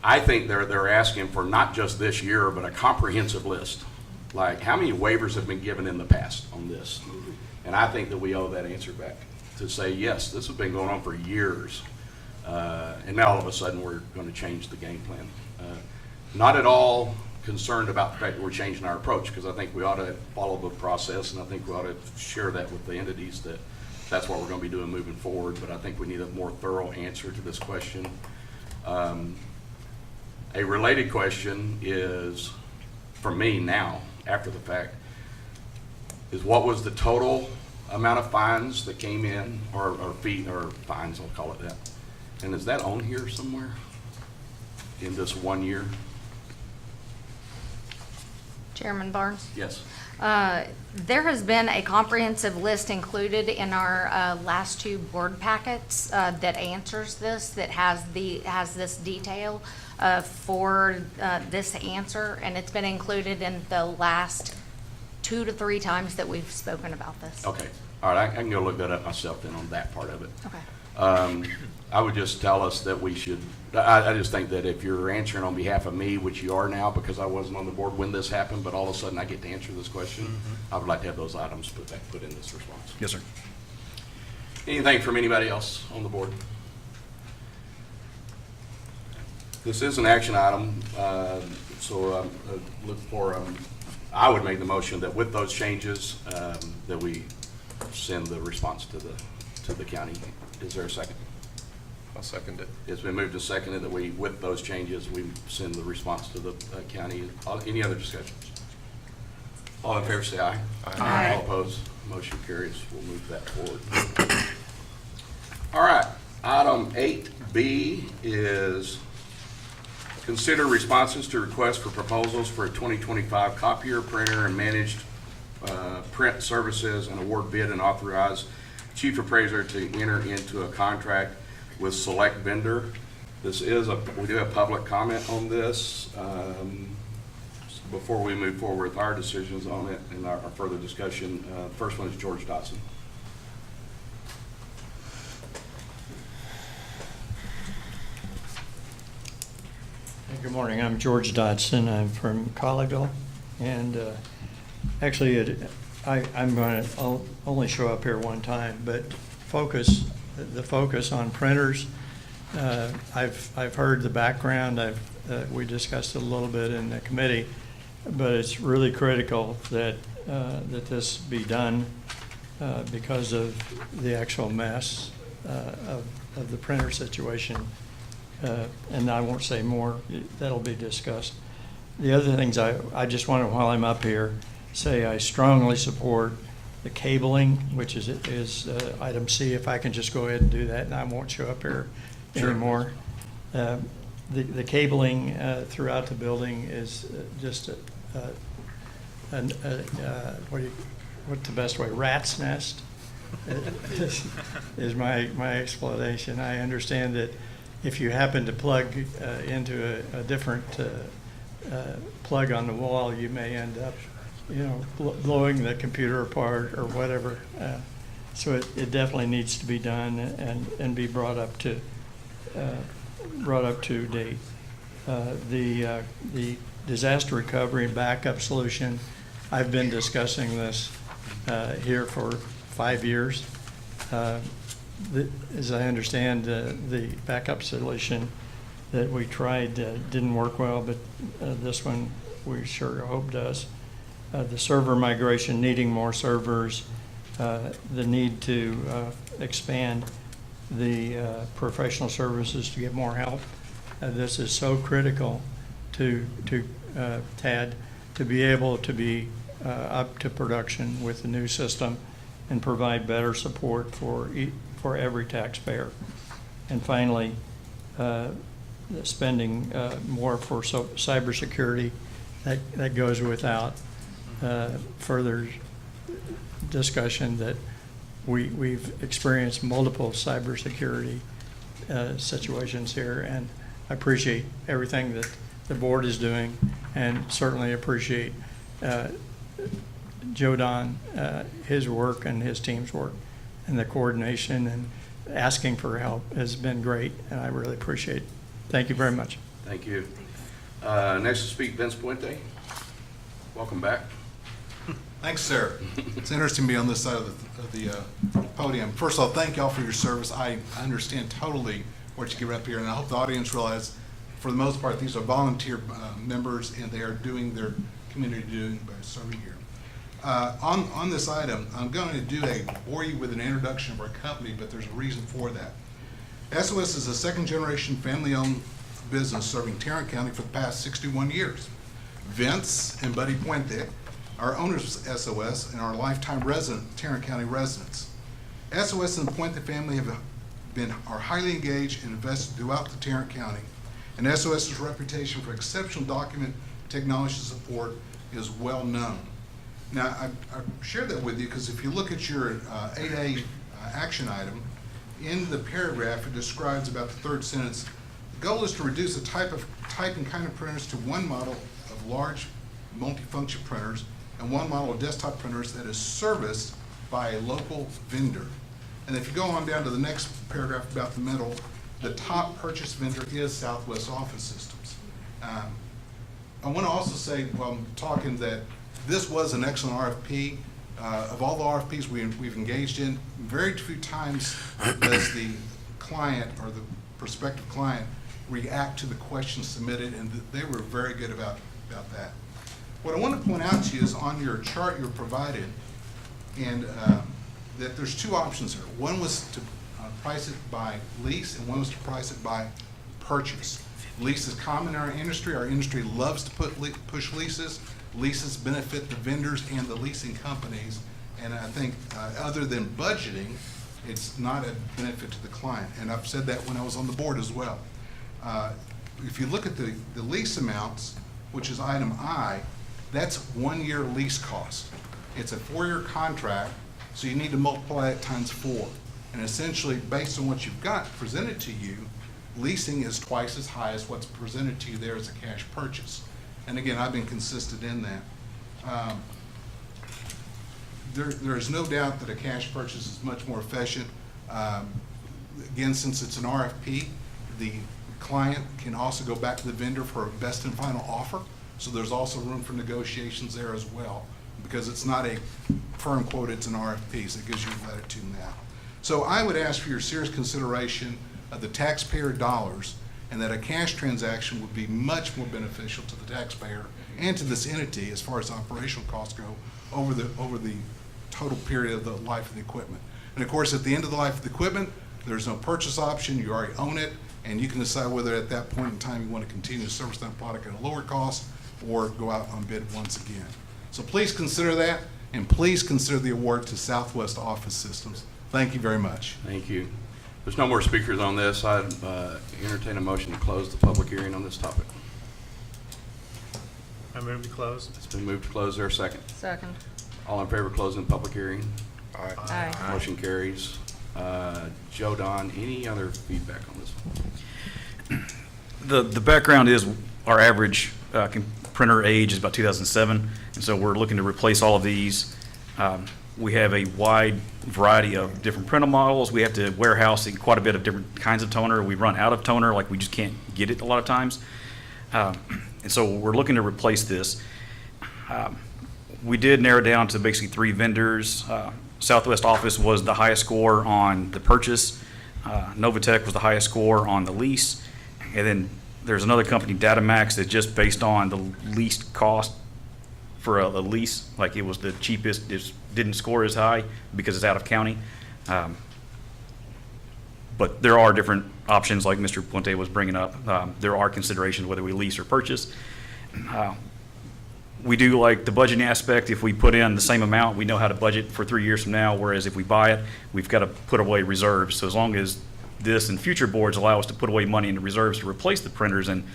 I think they're asking for not just this year, but a comprehensive list. Like, how many waivers have been given in the past on this? And I think that we owe that answer back to say, yes, this has been going on for years. And now all of a sudden we're going to change the game plan. Not at all concerned about the fact that we're changing our approach, because I think we ought to follow the process, and I think we ought to share that with the entities that that's what we're going to be doing moving forward. But I think we need a more thorough answer to this question. A related question is, for me now, after the fact, is what was the total amount of fines that came in, or fines, I'll call it that. And is that on here somewhere in this 1 year? Chairman Barnes? Yes. There has been a comprehensive list included in our last two board packets that answers this, that has this detail for this answer, and it's been included in the last 2 to 3 times that we've spoken about this. Okay, all right, I can go look that up myself then on that part of it. Okay. I would just tell us that we should, I just think that if you're answering on behalf of me, which you are now, because I wasn't on the board when this happened, but all of a sudden I get to answer this question, I would like to have those items put in this response. Yes, sir. Anything from anybody else on the board? This is an action item, so look for, I would make the motion that with those changes, that we send the response to the county. Is there a second? I'll second it. It's been moved and seconded that we, with those changes, we send the response to the county. Any other discussions? All in favor say aye. Aye. All opposed, motion carries. We'll move that forward. All right, item 8B is consider responses to requests for proposals for a 2025 copier, printer, and managed print services, and award bid and authorize Chief Appraiser to enter into a contract with select vendor. This is we do have public comment on this. Before we move forward with our decisions on it and our further discussion, first one is George Dotson. Good morning. I'm George Dodson. I'm from Collegeville, and actually, I'm going to only show up here one time, but the focus on printers. I've heard the background. We discussed it a little bit in the committee, but it's really critical that that this be done because of the actual mess of the printer situation. And I won't say more. That'll be discussed. The other things I just want to, while I'm up here, say I strongly support the cabling, which is item C. If I can just go ahead and do that, and I won't show up here anymore. The cabling throughout the building is just what's the best way? Rat's nest is my explanation. I understand that if you happen to plug into a different plug on the wall, you may end up, blowing the computer apart or whatever. So it definitely needs to be done and be brought up to date. The disaster recovery and backup solution, I've been discussing this here for 5 years. As I understand, the backup solution that we tried didn't work well, but this one we sure hope does. The server migration, needing more servers, the need to expand the professional services to get more help. This is so critical to TAD to be able to be up to production with the new system and provide better support for every taxpayer. And finally, spending more for cybersecurity, that goes without further discussion that we've experienced multiple cybersecurity situations here, and I appreciate everything that the board is doing, and certainly appreciate Joe Don, his work and his team's work, and the coordination and asking for help has been great, and I really appreciate it. Thank you very much. Thank you. Next to speak, Vince Puente. Welcome back. Thanks, sir. It's interesting to be on this side of the podium. First of all, thank y'all for your service. I understand totally what you give up here, and I hope the audience realize, for the most part, these are volunteer members, and they are doing their community doing by serving here. On this item, I'm going to bore you with an introduction of our company, but there's a reason for that. SOS is a second-generation family-owned business serving Tarrant County for the past 61 years. Vince and Buddy Puente are owners of SOS and are lifetime Tarrant County residents. SOS and the Puente family are highly engaged and invested throughout the Tarrant County, and SOS's reputation for exceptional document technology support is well known. Now, I share that with you because if you look at your 8A action item, in the paragraph, it describes about the third sentence, the goal is to reduce the type and kind of printers to one model of large multifunction printers and one model of desktop printers that is serviced by a local vendor. And if you go on down to the next paragraph about the middle, the top purchase vendor is Southwest Office Systems. I want to also say, while I'm talking, that this was an excellent RFP. Of all the RFPs we've engaged in, very few times does the client or the prospective client react to the questions submitted, and they were very good about that. What I want to point out to you is on your chart you're provided, and that there's two options here. One was to price it by lease, and one was to price it by purchase. Lease is common in our industry. Our industry loves to push leases. Leases benefit the vendors and the leasing companies, and I think other than budgeting, it's not a benefit to the client. And I've said that when I was on the board as well. If you look at the lease amounts, which is item I, that's 1 year lease cost. It's a 4-year contract, so you need to multiply it times 4. And essentially, based on what you've got presented to you, leasing is twice as high as what's presented to you there as a cash purchase. And again, I've been consistent in that. There is no doubt that a cash purchase is much more efficient. Again, since it's an RFP, the client can also go back to the vendor for a best and final offer. So there's also room for negotiations there as well, because it's not a firm quote, it's an RFP, so it gives you latitude in that. So I would ask for your serious consideration of the taxpayer dollars, and that a cash transaction would be much more beneficial to the taxpayer and to this entity as far as operational costs go over the total period of the life of the equipment. And of course, at the end of the life of the equipment, there's no purchase option. You already own it, and you can decide whether at that point in time you want to continue to service that product at a lower cost or go out on bid once again. So please consider that, and please consider the award to Southwest Office Systems. Thank you very much. Thank you. There's no more speakers on this. I'd entertain a motion to close the public hearing on this topic. I move to close. It's been moved to close. Is there a second? Second. All in favor of closing the public hearing? Aye. Motion carries. Joe Don, any other feedback on this one? The background is our average printer age is about 2007, and so we're looking to replace all of these. We have a wide variety of different printer models. We have to warehouse quite a bit of different kinds of toner. We run out of toner, like we just can't get it a lot of times. And so we're looking to replace this. We did narrow down to basically 3 vendors. Southwest Office was the highest score on the purchase. Novatech was the highest score on the lease. And then there's another company, Datamax, that's just based on the least cost for a lease, like it was the cheapest, it didn't score as high because it's out of county. But there are different options, like Mr. Puente was bringing up. There are considerations whether we lease or purchase. We do like the budgeting aspect. If we put in the same amount, we know how to budget for 3 years from now, whereas if we buy it, we've got to put away reserves. So as long as this and future boards allow us to put away money into reserves to replace the printers in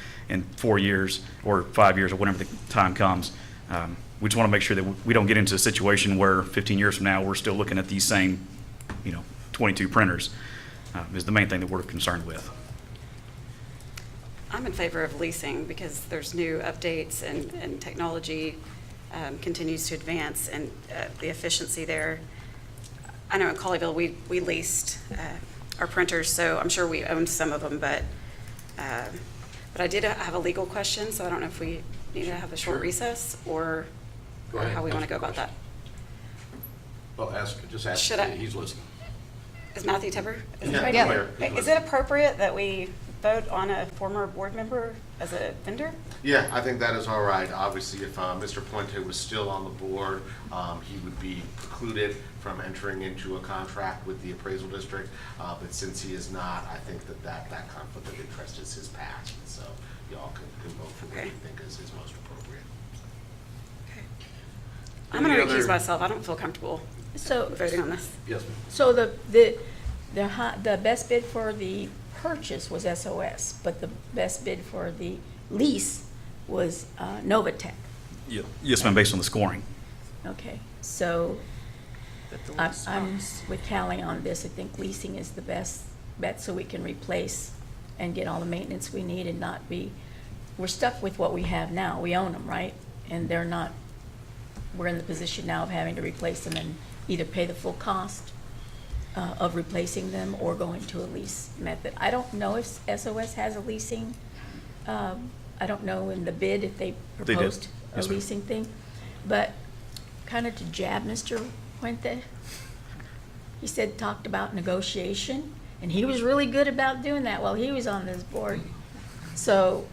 4 years or 5 years or whenever the time comes, we just want to make sure that we don't get into a situation where 15 years from now we're still looking at these same, 22 printers. Is the main thing that we're concerned with. I'm in favor of leasing because there's new updates and technology continues to advance, and the efficiency there. I know in Colleyville we leased our printers, so I'm sure we owned some of them, but I did have a legal question, so I don't know if we need to have a short recess or how we want to go about that. Well, just ask. Should I- He's listening. Is Matthew Tepper? Yeah. Is it appropriate that we vote on a former board member as a vendor? Yeah, I think that is all right. Obviously, if Mr. Puente was still on the board, he would be precluded from entering into a contract with the appraisal district. But since he is not, I think that conflict of interest is his past. So y'all can vote for what you think is most appropriate. Okay. I'm going to recuse myself. I don't feel comfortable voting on this. Yes, ma'am. So the best bid for the purchase was SOS, but the best bid for the lease was Novatech. Yes, ma'am, based on the scoring. Okay, so I'm with Callie on this. I think leasing is the best bet so we can replace and get all the maintenance we need and not be, we're stuck with what we have now. We own them, right? And they're not, we're in the position now of having to replace them and either pay the full cost of replacing them or going to a lease method. I don't know if SOS has a leasing, I don't know in the bid if they did. proposed a Yes, ma'am. leasing thing. But kind of to jab Mr. Puente, he said, talked about negotiation, and he was really good about doing that while he was on this board. So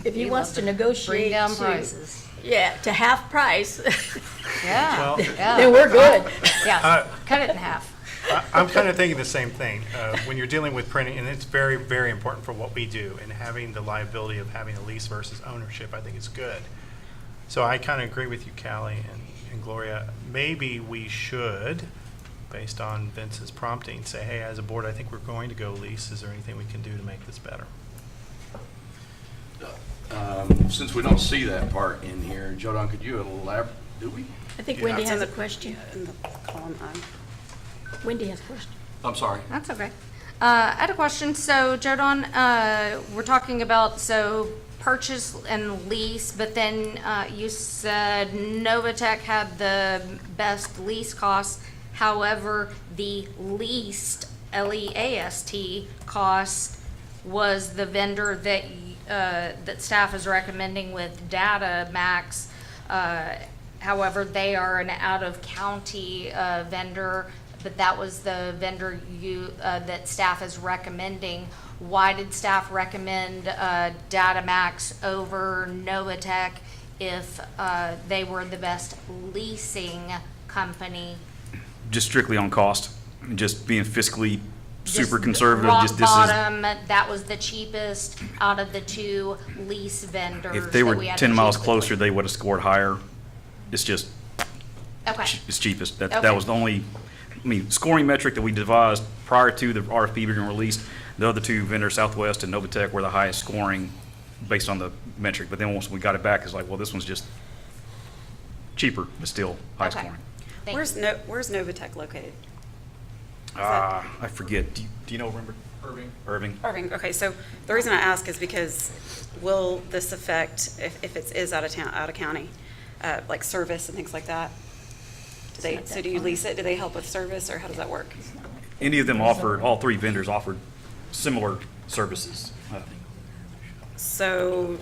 if he wants to negotiate. Bring down to- prices. Yeah, to half price, Yeah, yeah. then we're good. Yeah, cut it in half. I'm kind of thinking the same thing. When you're dealing with printing, and it's very, very important for what we do, and having the liability of having a lease versus ownership, I think is good. So I kind of agree with you, Callie and Gloria. Maybe we should, based on Vince's prompting, say, hey, as a board, I think we're going to go lease. Is there anything we can do to make this better? Since we don't see that part in here, Jodan, could you elaborate? Do we? I think Yeah, Wendy It's has in a the- question. In the column I. Wendy has a question. I'm sorry. That's okay. I had a question. So, Jodan, we're talking about, so purchase and lease, but then you said Novatech had the best lease costs. However, the least, L-E-A-S-T, cost was the vendor that that staff is recommending with Data Max. However, they are an out-of-county vendor, but that was the vendor that staff is recommending. Why did staff recommend Data Max over Novatech if they were the best leasing company? Just strictly on cost, just being fiscally super Just conservative, rock just this is, bottom, that was the cheapest out of the two lease vendors. if they were that we had to 10 miles choose closer, between. they would have scored higher. It's just, Okay, it's cheapest. That Okay. was the only, I mean, scoring metric that we devised prior to the RFP being released. The other two vendors, Southwest and Novatech, were the highest scoring based on the metric. But then once we got it back, it's like, well, this one's just cheaper, but still high Okay. scoring. thank you. Where's Novatech located? I forget. Do you know, remember? Irving. Irving, okay, so the reason I ask is because will this affect, if it is out of town, out of county, like service and things like that? So do you lease it? Do they help with service, or how does that work? Any of them offered, all three vendors offered similar services. So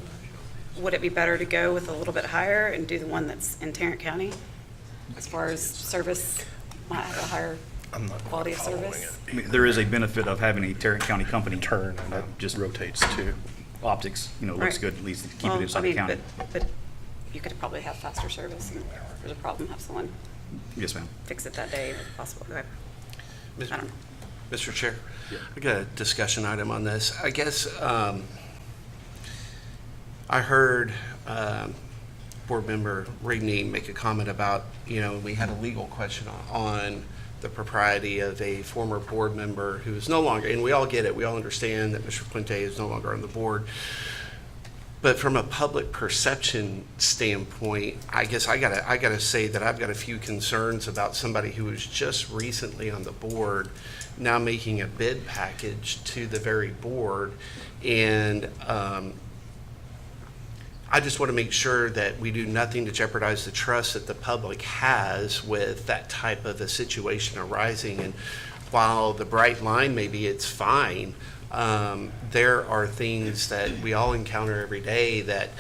would it be better to go with a little bit higher and do the one that's in Tarrant County? As far as service, might have a higher I'm not quality of following service? I mean, there is a benefit of having a Tarrant County company. Turn, and That that just rotates too. optics, looks Right. good, at least to keep Well, it I inside the mean, county. But you could probably have faster service, and if there's a problem, have someone Yes, ma'am. fix it that day if possible. Okay. Mis- I don't know. Mr. Chair, I got a discussion item on this. I guess I heard Board Member Rigney make a comment about, we had a legal question on the propriety of a former board member who is no longer, and we all get it, we all understand that Mr. Puente is no longer on the board. But from a public perception standpoint, I guess I gotta say that I've got a few concerns about somebody who was just recently on the board now making a bid package to the very board. And I just want to make sure that we do nothing to jeopardize the trust that the public has with that type of a situation arising. And while the bright line, maybe it's fine, there are things that we all encounter every day that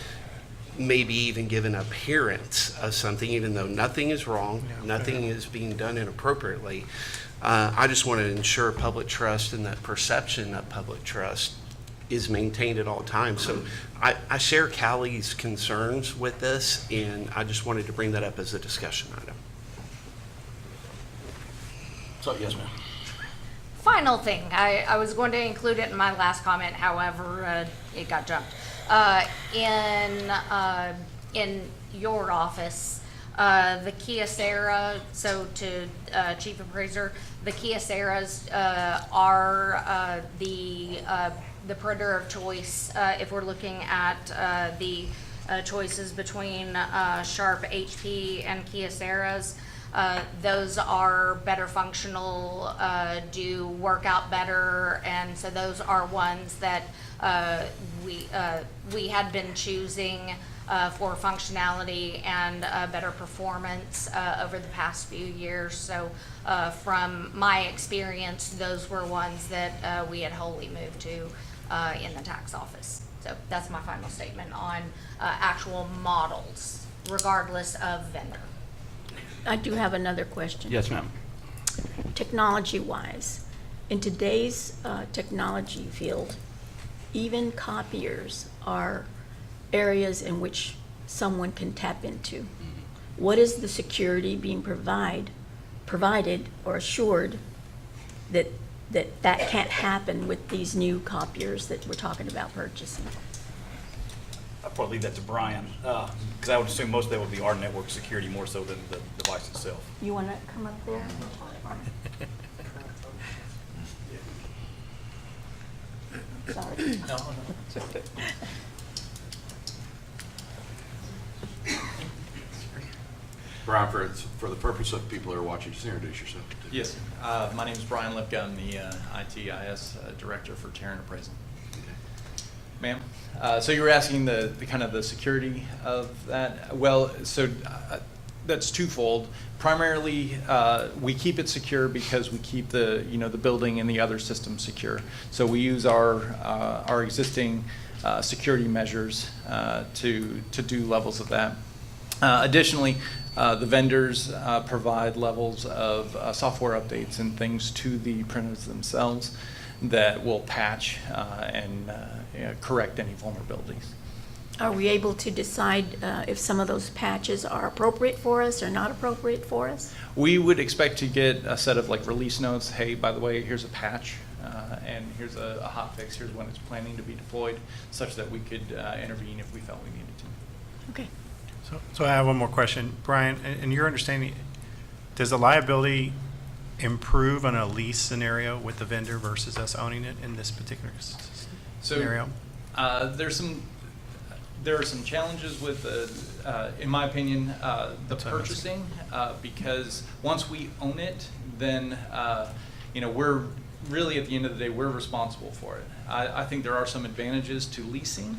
maybe even give an appearance of something, even though nothing is wrong, nothing is being done inappropriately. I just want to ensure public trust, and that perception of public trust is maintained at all times. So I share Callie's concerns with this, and I just wanted to bring that up as a discussion item. So, yes, ma'am. Final thing, I was going to include it in my last comment, however, it got jumped. In your office, the Kyocera, so to Chief Appraiser, the Kyoceras are the printer of choice if we're looking at the choices between Sharp, HP, and Kyocera's. Those are better functional, do work out better, and so those are ones that we had been choosing for functionality and better performance over the past few years. So from my experience, those were ones that we had wholly moved to in the tax office. So that's my final statement on actual models, regardless of vendor. I do have another question. Yes, ma'am. Technology-wise, in today's technology field, even copiers are areas in which someone can tap into. What is the security being provided or assured that can't happen with these new copiers that we're talking about purchasing? I'll probably leave that to Brian, because I would assume most of that would be our network security more so than the device itself. You want to come up there? Sorry. No, it's okay. Brian, for the purpose of people who are watching, just introduce yourself. Yes, my name is Brian Lipka. I'm the ITIS Director for Tarrant Appraisal. Ma'am, so you were asking the kind of the security of that. Well, so that's twofold. Primarily, we keep it secure because we keep the the building and the other systems secure. So we use our existing security measures to do levels of that. Additionally, the vendors provide levels of software updates and things to the printers themselves that will patch and correct any vulnerabilities. Are we able to decide if some of those patches are appropriate for us or not appropriate for us? We would expect to get a set of like release notes. Hey, by the way, here's a patch, and here's a hot fix. Here's when it's planning to be deployed, such that we could intervene if we felt we needed to. Okay. So I have one more question. Brian, in your understanding, does the liability improve on a lease scenario with the vendor versus us owning it in this particular scenario? There are some challenges with, in my opinion, the purchasing, because once we own it, then we're really, at the end of the day, we're responsible for it. I think there are some advantages to leasing,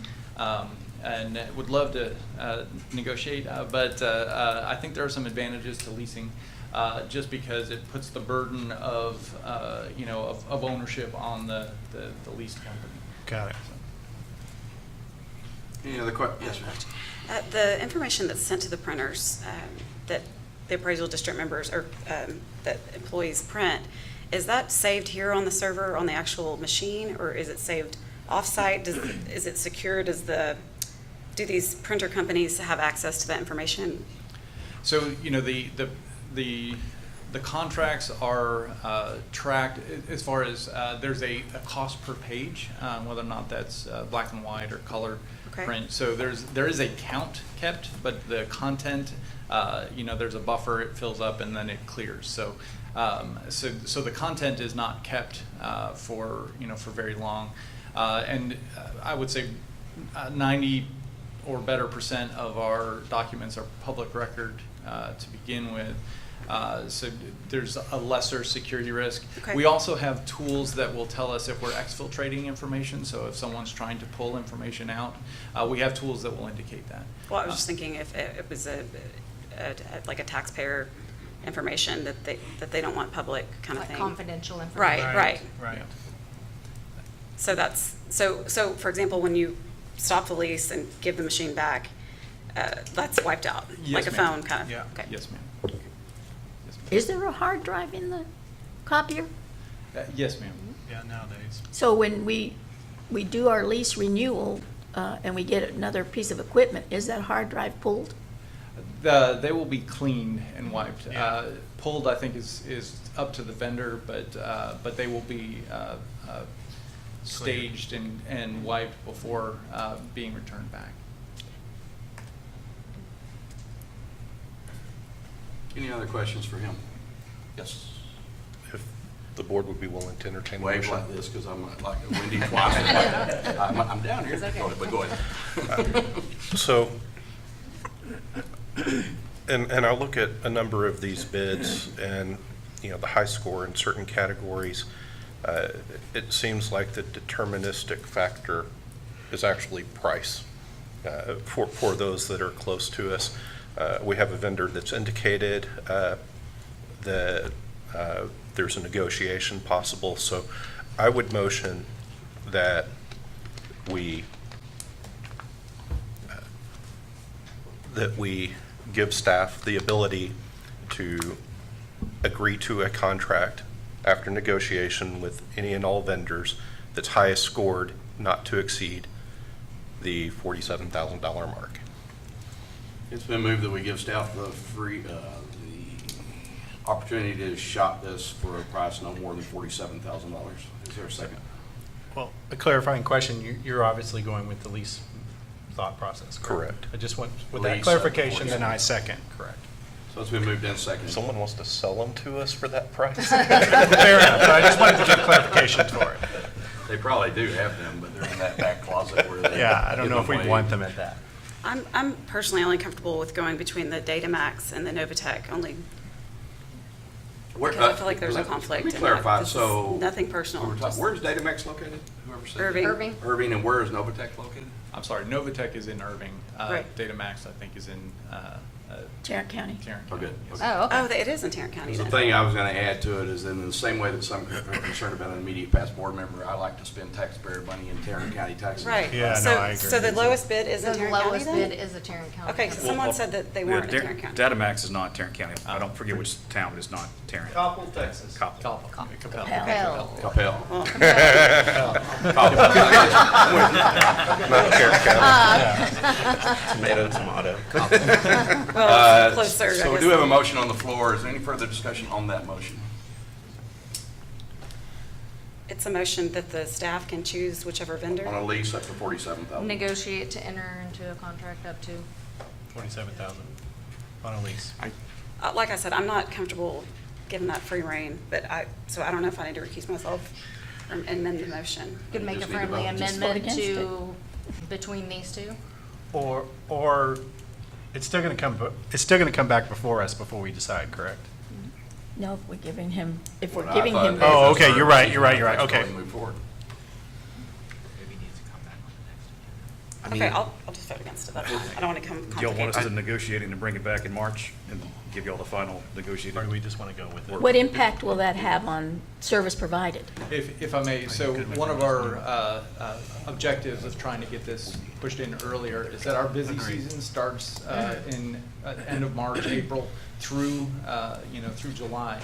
and would love to negotiate, but I think there are some advantages to leasing, just because it puts the burden of of ownership on the leased company. Got it. Any other questions? Yes, ma'am. The information that's sent to the printers that the appraisal district members or that employees print, is that saved here on the server on the actual machine, or is it saved offsite? Is it secure? Do these printer companies have access to that information? So the contracts are tracked as far as there's a cost per page, whether or not that's black and white or color print. So there is a count kept, but the content, there's a buffer, it fills up and then it clears. So so the content is not kept for very long, and I would say 90 or better % of our documents are public record to begin with. So there's a lesser security risk. Okay. We also have tools that will tell us if we're exfiltrating information. So if someone's trying to pull information out, we have tools that will indicate that. Well, I was just thinking if it was like a taxpayer information that they don't want public kind of Like thing. confidential information. Right. Right. So that's so for example, when you stop the lease and give the machine back, that's wiped out, Yes, like a ma'am. phone kind of. Yeah. Okay. Yes, ma'am. Is there a hard drive in the copier? Yes, ma'am. Yeah, nowadays. So when we do our lease renewal and we get another piece of equipment, is that hard drive pulled? They will be cleaned and wiped. Yeah. Pulled, I think, is up to the vendor, but they will be staged and wiped before being returned back. Any other questions for him? Yes. the board would be willing to entertain a Wave motion. like this, because I'm like Wendy twice. I'm down here. It's okay. But go ahead. So, and I look at a number of these bids and, you know, the high score in certain categories. It seems like the deterministic factor is actually price for those that are close to us. We have a vendor that's indicated that there's a negotiation possible. So I would motion that we give staff the ability to agree to a contract after negotiation with any and all vendors that's highest scored, not to exceed the $47,000 mark. It's been moved that we give staff the the opportunity to shop this for a price no more than $47,000. Is there a second? Well, a clarifying question, you're obviously going with the lease thought process, Correct. I just want, with that Lease, clarification, then 47. I second, correct. So it's been moved in second. Someone wants to sell them to us for that price? Fair enough, but I just wanted to give clarification for it. They probably do have them, but they're in that back closet where they. Yeah, I don't give know if we'd away. want them at that. I'm personally only comfortable with going between the Datamax and the Novatech, only Where- because I feel like there's a let- conflict. Let me in that. clarify, This is so. nothing personal. we were talking- just- Where's Datamax located? Whoever said that? Irving. Irving? Irving, and where is Novatech located? I'm sorry, Novatech is in Irving. Right. Datamax, I think, is in Tarrant County. Tarrant Oh, County. good. Yes. Oh, okay. Oh, it is in Tarrant County The then. thing I was gonna add to it is in the same way that some are concerned about an immediate past board member, I like to spend taxpayer money in Tarrant County taxes. Right. Yeah, no, So- I agree. So the lowest bid is in The Tarrant County lowest then? bid is a Tarrant County. Okay, so company. someone said that they weren't in Tarrant County. Datamax is not Tarrant County. I don't forget which town, but it's not Tarrant. Coppell, Texas. Coppell. Capel. Capel. Capel. Well, Not Tarrant County. Tomato, tomato. well, closer, I So we guess. do have a motion on the floor. Is there any further discussion on that motion? It's a motion that the staff can choose whichever vendor. On a lease up to $47,000. Negotiate to enter into a contract up to. 27,000 on a lease. Like I said, I'm not comfortable giving that free rein, but so I don't know if I need to recuse myself or amend the motion. Could make a just need to friendly vote. Just vote amendment against to, between these two. Or it's still gonna come back before us before we decide, correct? No, if we're giving him, if we're What I giving thought him. is Oh, it's okay, for- you're right, Let's okay. go ahead and move forward. I mean, Okay, I'll just vote against it, that's fine. I don't want to Do y'all want complicate us it. to negotiate and bring it back in March and give y'all the final negotiated? Or do we just wanna go with it? What impact will that have on service provided? If I may, so one of our objectives of trying to get this pushed in earlier is that our busy season starts in end of March, April, through, through July.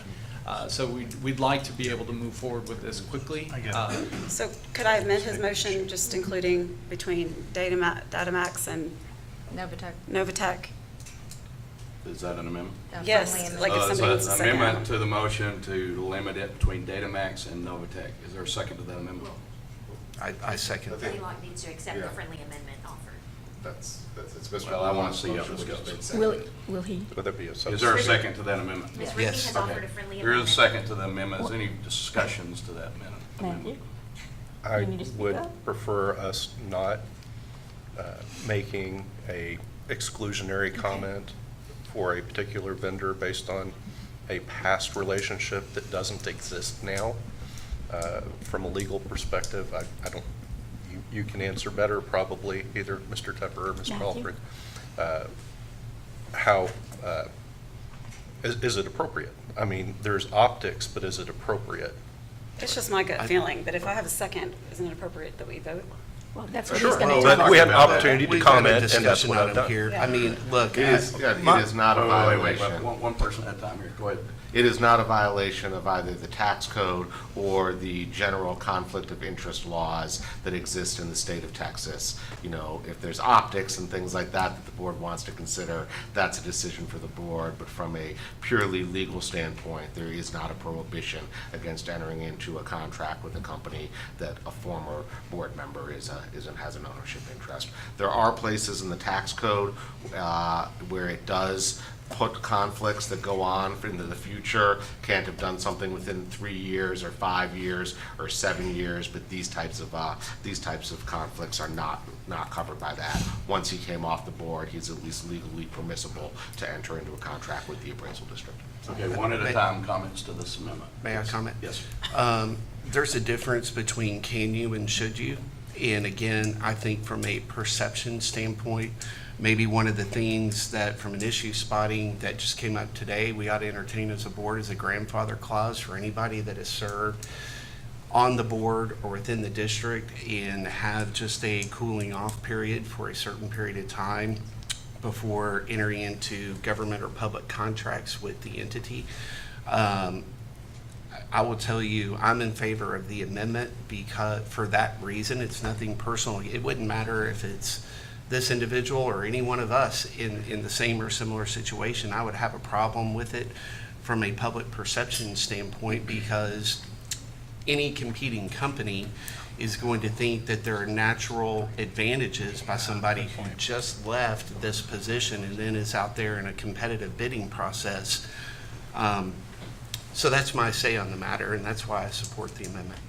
So we'd like to be able to move forward with this quickly. I get it. So could I amend his motion, just including between Datamax and Novatech. Novatech? Is that an amendment? a Yes, friendly like if amendment. somebody wants to So second amendment that. to the motion to limit it between Datamax and Novatech. Is there a second to that amendment? I second that. Anyone needs to accept the Yeah. friendly amendment offered. That's it's Mr. Well, I wanna Long's see how motion, this which has goes. been Will, seconded. will he? Would there be a Is there a substitute? second to that amendment? Ms. Ricky Yes. has Okay. offered a friendly There is a amendment. second to the amendment. Is there any discussions to that amendment? I You need to speak would up. prefer us not making a exclusionary comment for a particular vendor based on a past relationship that doesn't exist now. From a legal perspective, I don't, you can answer better probably, either Mr. Tepper or Mr. Matthew? Aldridge. How, is it appropriate? I mean, there's optics, but is it appropriate? It's just my gut feeling, but if I have a second, isn't it appropriate that we vote? Well, that's what Sure. he's gonna Well, do. But we had an about that. opportunity to We've had a comment, and that's discussion what on I've it done. here. I mean, look, It is not a violation. One person at a time here. Go ahead. It is not a violation of either the tax code or the general conflict of interest laws that exist in the state of Texas. You know, if there's optics and things like that that the board wants to consider, that's a decision for the board. But from a purely legal standpoint, there is not a prohibition against entering into a contract with a company that a former board member is a has an ownership interest. There are places in the tax code where it does put conflicts that go on into the future, can't have done something within 3 years or 5 years or 7 years, but these types of conflicts are not covered by that. Once he came off the board, he's at least legally permissible to enter into a contract with the appraisal district. Okay, one at a time, comments to this amendment. May I comment? Yes. There's a difference between can you and should you. And again, I think from a perception standpoint, maybe one of the things that from an issue spotting that just came up today, we ought to entertain as a board is a grandfather clause for anybody that has served on the board or within the district and have just a cooling off period for a certain period of time before entering into government or public contracts with the entity. I will tell you, I'm in favor of the amendment because for that reason, it's nothing personal. It wouldn't matter if it's this individual or any one of us in the same or similar situation. I would have a problem with it from a public perception standpoint because any competing company is going to think that there are natural advantages by somebody who just left this position and then is out there in a competitive bidding process. So that's my say on the matter, and that's why I support the amendment.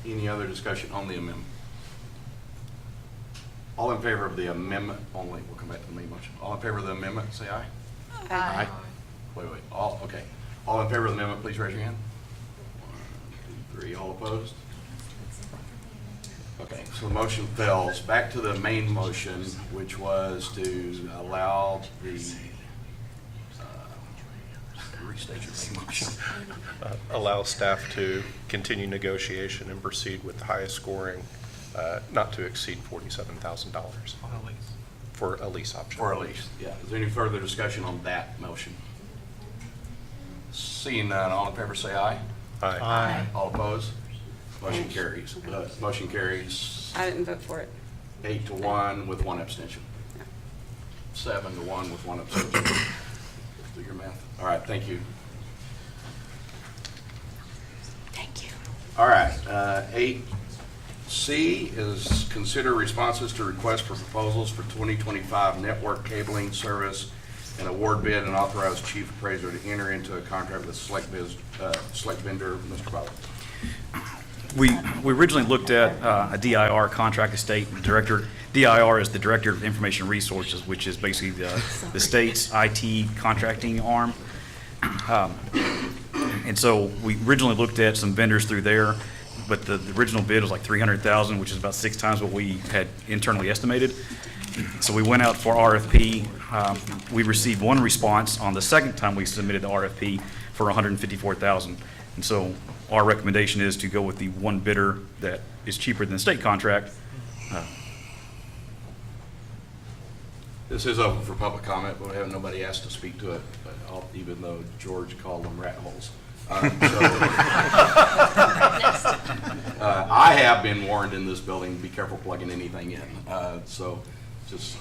Any other discussion on the amendment? All in favor of the amendment only, we'll come back to the main motion. All in favor of the amendment, say aye. Aye. Wait, okay. All in favor of the amendment, please raise your hand. 1, 2, 3, all opposed? Okay, so the motion fails. Back to the main motion, which was to allow the, restate your main motion. Allow staff to continue negotiation and proceed with the highest scoring, not to exceed $47,000 for a lease option. For a lease, yeah. Is there any further discussion on that motion? Seeing none, all in favor say aye. Aye. Aye. All opposed? Motion carries. Motion carries I didn't vote for it. 8-1 with 1 abstention. 7-1 with 1 abstention. Do your math. All right, thank you. Thank you. All right, 8C is consider responses to requests for proposals for 2025 network cabling service and award bid and authorize chief appraiser to enter into a contract with select vendor, Mr. Butler. We originally looked at a DIR contract estate director. DIR is the Director of Information Resources, which is basically the state's IT contracting arm. And so we originally looked at some vendors through there, but the original bid was like $300,000, which is about 6 times what we had internally estimated. So we went out for RFP. We received 1 response on the second time we submitted the RFP for $154,000. And so our recommendation is to go with the 1 bidder that is cheaper than the state contract. This is open for public comment, but we have nobody asked to speak to it, even though George called them rat holes. I have been warned in this building, be careful plugging anything in. So just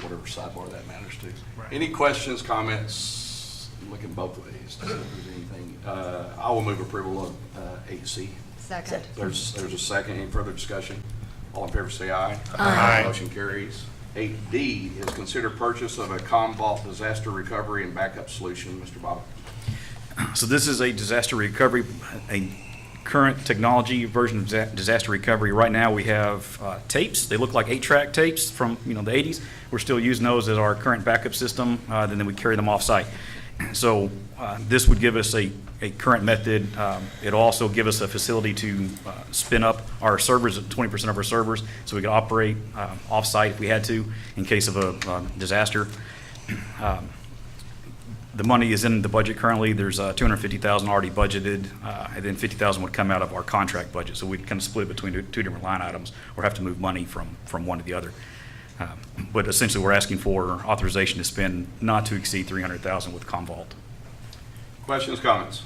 whatever sidebar that matters to. Right. Any questions, comments? Looking both ways. To see if there's anything. I will move approval of 8C. Second. There's a second. Any further discussion? All in favor say aye. Aye. Motion carries. 8D is consider purchase of a CommVault disaster recovery and backup solution. Mr. Bob. So this is a disaster recovery, a current technology version of disaster recovery. Right now we have tapes. They look like 8-track tapes from the 80s. We're still using those as our current backup system. Then we carry them off-site. So this would give us a current method. It'll also give us a facility to spin up our servers at 20% of our servers, so we could operate off-site if we had to in case of a disaster. The money is in the budget currently. There's $250,000 already budgeted, and then $50,000 would come out of our contract budget. So we'd kind of split it between 2 different line items, or have to move money from one to the other. But essentially, we're asking for authorization to spend not to exceed $300,000 with CommVault. Questions, comments?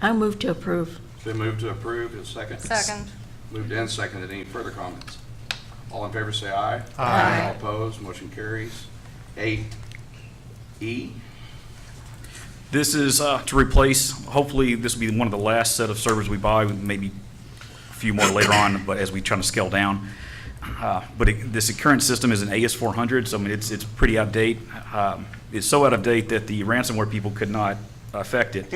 I move to approve. Been moved to approve. Is second? Second. Moved and seconded. Any further comments? All in favor say aye. Aye. All opposed, motion carries. 8E. This is to replace, hopefully this will be one of the last set of servers we buy, maybe few more later on, but as we try to scale down. But this current system is an AS400, so I mean, it's pretty out of date. It's so out of date that the ransomware people could not affect it.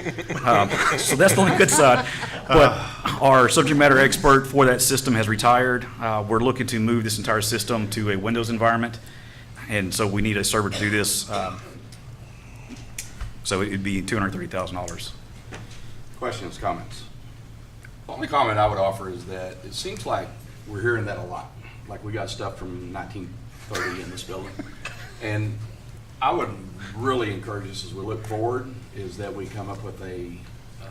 So that's the only good side. But our subject matter expert for that system has retired. We're looking to move this entire system to a Windows environment, and so we need a server to do this. So it'd be $230,000. Questions, comments? The only comment I would offer is that it seems like we're hearing that a lot. Like we got stuff from 1930 in this building. And I would really encourage us as we look forward is that we come up with a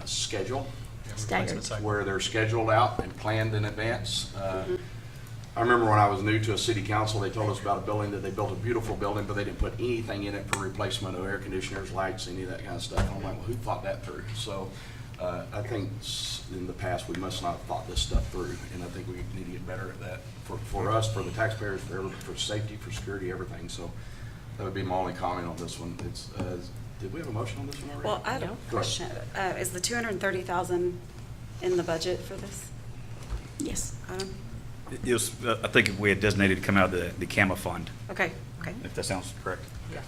schedule Staggered. where they're scheduled out and planned in advance. I remember when I was new to a city council, they told us about a building that they built a beautiful building, but they didn't put anything in it for replacement of air conditioners, lights, any of that kind of stuff. And I'm like, well, who thought that through? So I think in the past, we must not have thought this stuff through, and I think we need to get better at that for us, for the taxpayers, for safety, for security, everything. So that would be my only comment on this one. It's, did we have a motion on this one already? Well, I have Go a ahead. question. Is the 230,000 in the budget for this Yes. item? It was, I think we had designated to come out of the CAMA fund, Okay, okay. if that sounds correct. Yeah.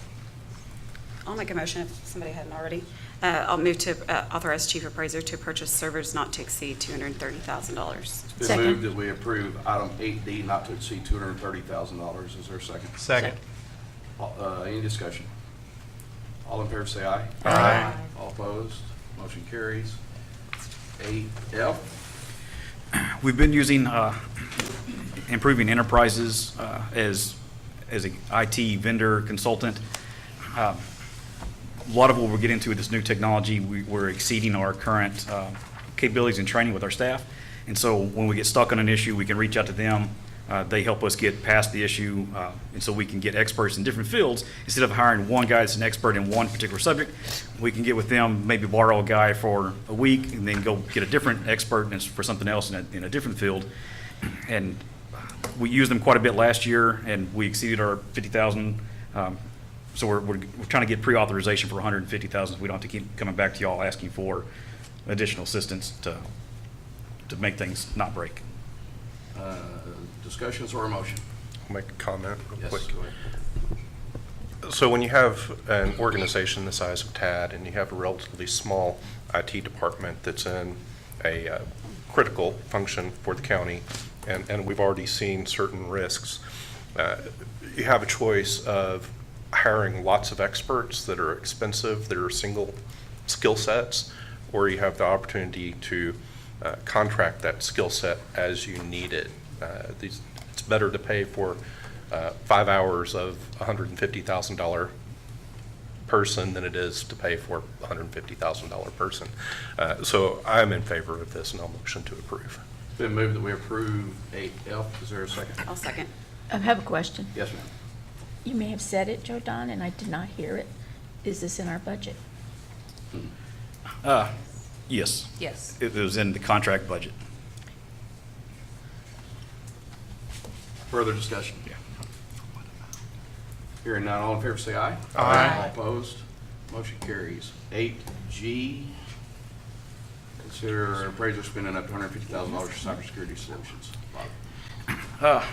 I'll make a motion if somebody hadn't already. I'll move to authorize chief appraiser to purchase servers not to exceed $230,000. It's been Second. moved that we approve item 8D not to exceed $230,000. Is there a second? Second. Any discussion? All in favor say aye. Aye. All opposed? Motion carries. 8F. We've been using Improving Enterprises as an IT vendor consultant. A lot of what we're getting to with this new technology, we're exceeding our current capabilities and training with our staff. And so when we get stuck on an issue, we can reach out to them. They help us get past the issue, and so we can get experts in different fields. Instead of hiring one guy that's an expert in one particular subject, we can get with them, maybe borrow a guy for a week, and then go get a different expert for something else in a different field. And we used them quite a bit last year, and we exceeded our 50,000. So we're trying to get pre-authorization for 150,000. So we don't have to keep coming back to y'all asking for additional assistance to make things not break. Discussions or a motion? I'll make a comment real Yes, quick. go ahead. So when you have an organization the size of TAD and you have a relatively small IT department that's in a critical function for the county, and we've already seen certain risks, you have a choice of hiring lots of experts that are expensive, that are single skill sets, or you have the opportunity to contract that skill set as you need it. It's better to pay for 5 hours of $150,000 person than it is to pay for a $150,000 person. So I'm in favor of this, and I'll motion to approve. It's been moved that we approve 8F. Is there a second? I'll second. I have a question. Yes, ma'am. You may have said it, Joe Don, and I did not hear it. Is this in our budget? Yes. Yes. It was in the contract budget. Further discussion? Yeah. Hearing none, all in favor say aye. Aye. All opposed? Motion carries. 8G, consider appraiser spending up to $150,000 for cybersecurity solutions. Bob?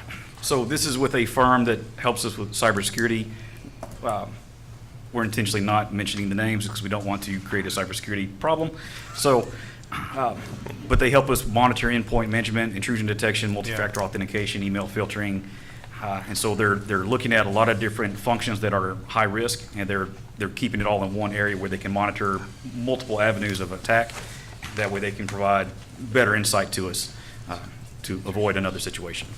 So this is with a firm that helps us with cybersecurity. We're intentionally not mentioning the names because we don't want to create a cybersecurity problem. So, but they help us monitor endpoint management, intrusion detection, multi-factor authentication, email filtering. And so they're looking at a lot of different functions that are high risk, and they're keeping it all in one area where they can monitor multiple avenues of attack. That way they can provide better insight to us to avoid another situation.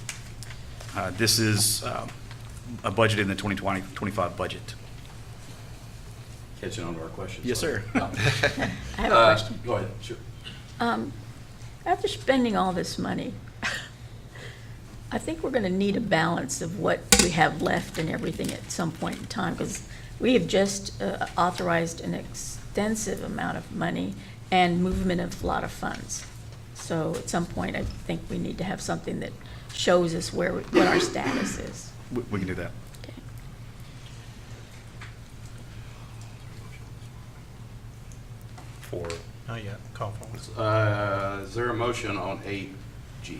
This is a budget in the 2025 budget. Catching on to our questions. Yes, sir. No. I have a question. Go ahead, sure. After spending all this money, I think we're going to need a balance of what we have left and everything at some point in time, because we have just authorized an extensive amount of money and movement of a lot of funds. So at some point, I think we need to have something that shows us what our status is. We can do that. Okay. For Not yet. Call for it. Is there a motion on 8G.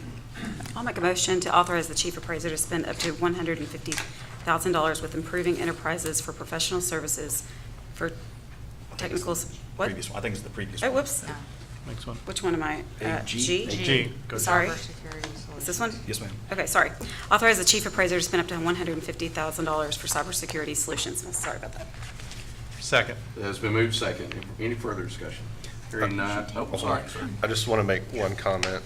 I'll make a motion to authorize the chief appraiser to spend up to $150,000 with Improving Enterprises for professional services for technical, what? Previous one, I think it's the previous Oh, one. whoops. Next one. Which one am I? G? G. Go Sorry. Cybersecurity Is this one? Yes, ma'am. Okay, sorry. Authorize the chief appraiser to spend up to $150,000 for cybersecurity solutions. Sorry about that. Second. It has been moved second. Any further discussion? Hearing none. Oh, sorry. I just want to make one comment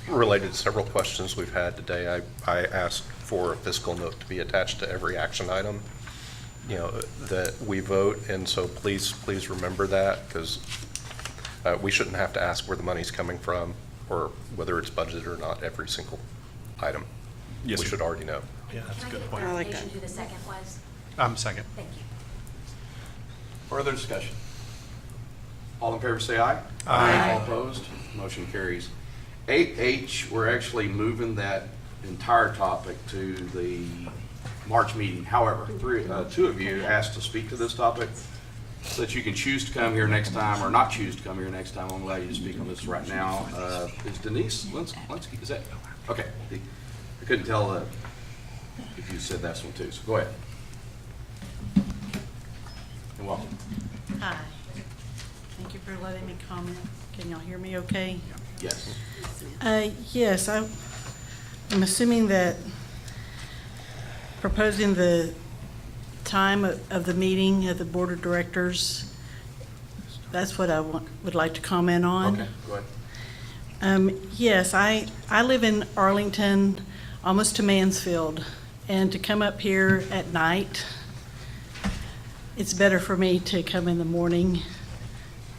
related to several questions we've had today. I asked for a fiscal note to be attached to every action item, you know, that we vote, and so please remember that, because we shouldn't have to ask where the money's coming from or whether it's budgeted or not every single item. Yes, We sir. should already know. Yeah, that's a good point. I like that. Who the second was? Second. Thank you. Further discussion? All in favor say aye. Aye. All opposed? Motion carries. 8H, we're actually moving that entire topic to the March meeting. However, two of you asked to speak to this topic, so that you can choose to come here next time or not choose to come here next time. I'll allow you to speak on this right now. Is Denise Linsky, is that? Okay. I couldn't tell if you said that's one too, so go ahead. And welcome. Hi. Thank you for letting me comment. Can y'all hear me okay? Yes. Yes, I'm assuming that proposing the time of the meeting of the Board of Directors, that's what I would like to comment on. Okay, go ahead. Yes, I live in Arlington, almost to Mansfield, and to come up here at night, it's better for me to come in the morning.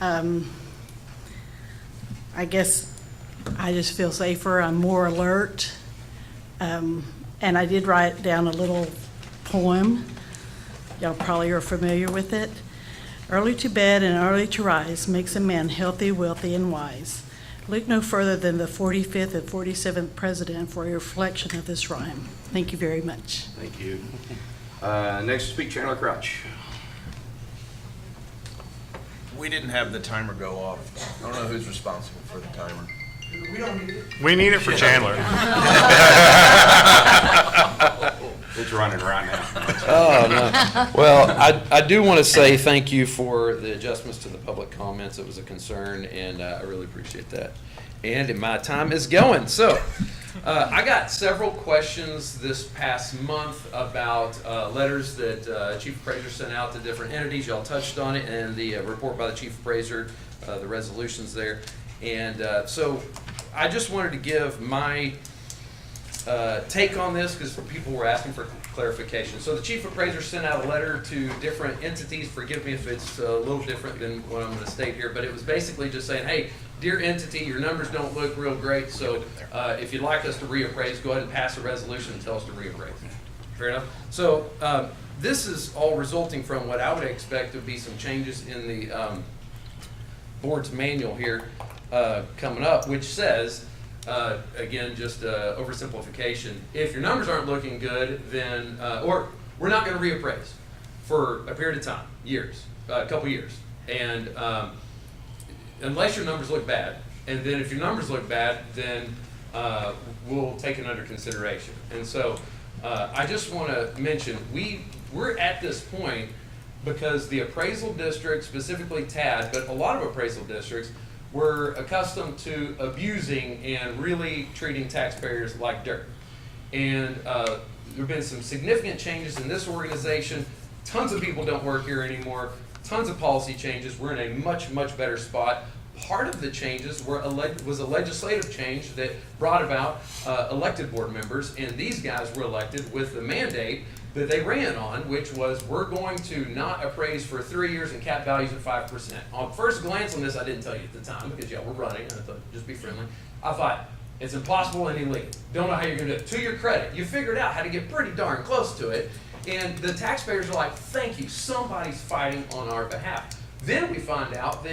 I guess I just feel safer, I'm more alert. And I did write down a little poem. Y'all probably are familiar with it. Early to bed and early to rise makes a man healthy, wealthy, and wise. Look no further than the 45th and 47th president for a reflection of this rhyme. Thank you very much. Thank you. Next to speak, Chandler Crouch. We didn't have the timer go off. I don't know who's responsible for the timer. We need it for Chandler. It's running right now. Oh, no. Well, I do want to say thank you for the adjustments to the public comments. It was a concern, and I really appreciate that. And my time is going. So I got several questions this past month about letters that Chief Appraiser sent out to different entities. Y'all touched on it, and the report by the Chief Appraiser, the resolutions there. And so I just wanted to give my take on this because people were asking for clarification. So the Chief Appraiser sent out a letter to different entities. Forgive me if it's a little different than what I'm going to state here, but it was basically just saying, hey, dear entity, your numbers don't look real great, so if you'd like us to reappraise, go ahead and pass a resolution and tell us to reappraise. Fair enough? So this is all resulting from what I would expect to be some changes in the board's manual here coming up, which says, again, just oversimplification, if your numbers aren't looking good, then, or we're not going to reappraise for a period of time, years, a couple years. And unless your numbers look bad, and then if your numbers look bad, then we'll take it under consideration. And so I just want to mention, we're at this point because the appraisal district, specifically TAD, but a lot of appraisal districts, were accustomed to abusing and really treating taxpayers like dirt. And there have been some significant changes in this organization. Tons of people don't work here anymore. Tons of policy changes. We're in a much, much better spot. Part of the changes was a legislative change that brought about elected board members, and these guys were elected with the mandate that they ran on, which was we're going to not appraise for 3 years and cap values at 5%. On first glance on this, I didn't tell you at the time because y'all were running, and I thought just be friendly. I thought it's impossible and illegal. Don't know how you're going to do it. To your credit, you figured out how to get pretty darn close to it, and the taxpayers are like, thank you, somebody's fighting on our behalf. Then we find out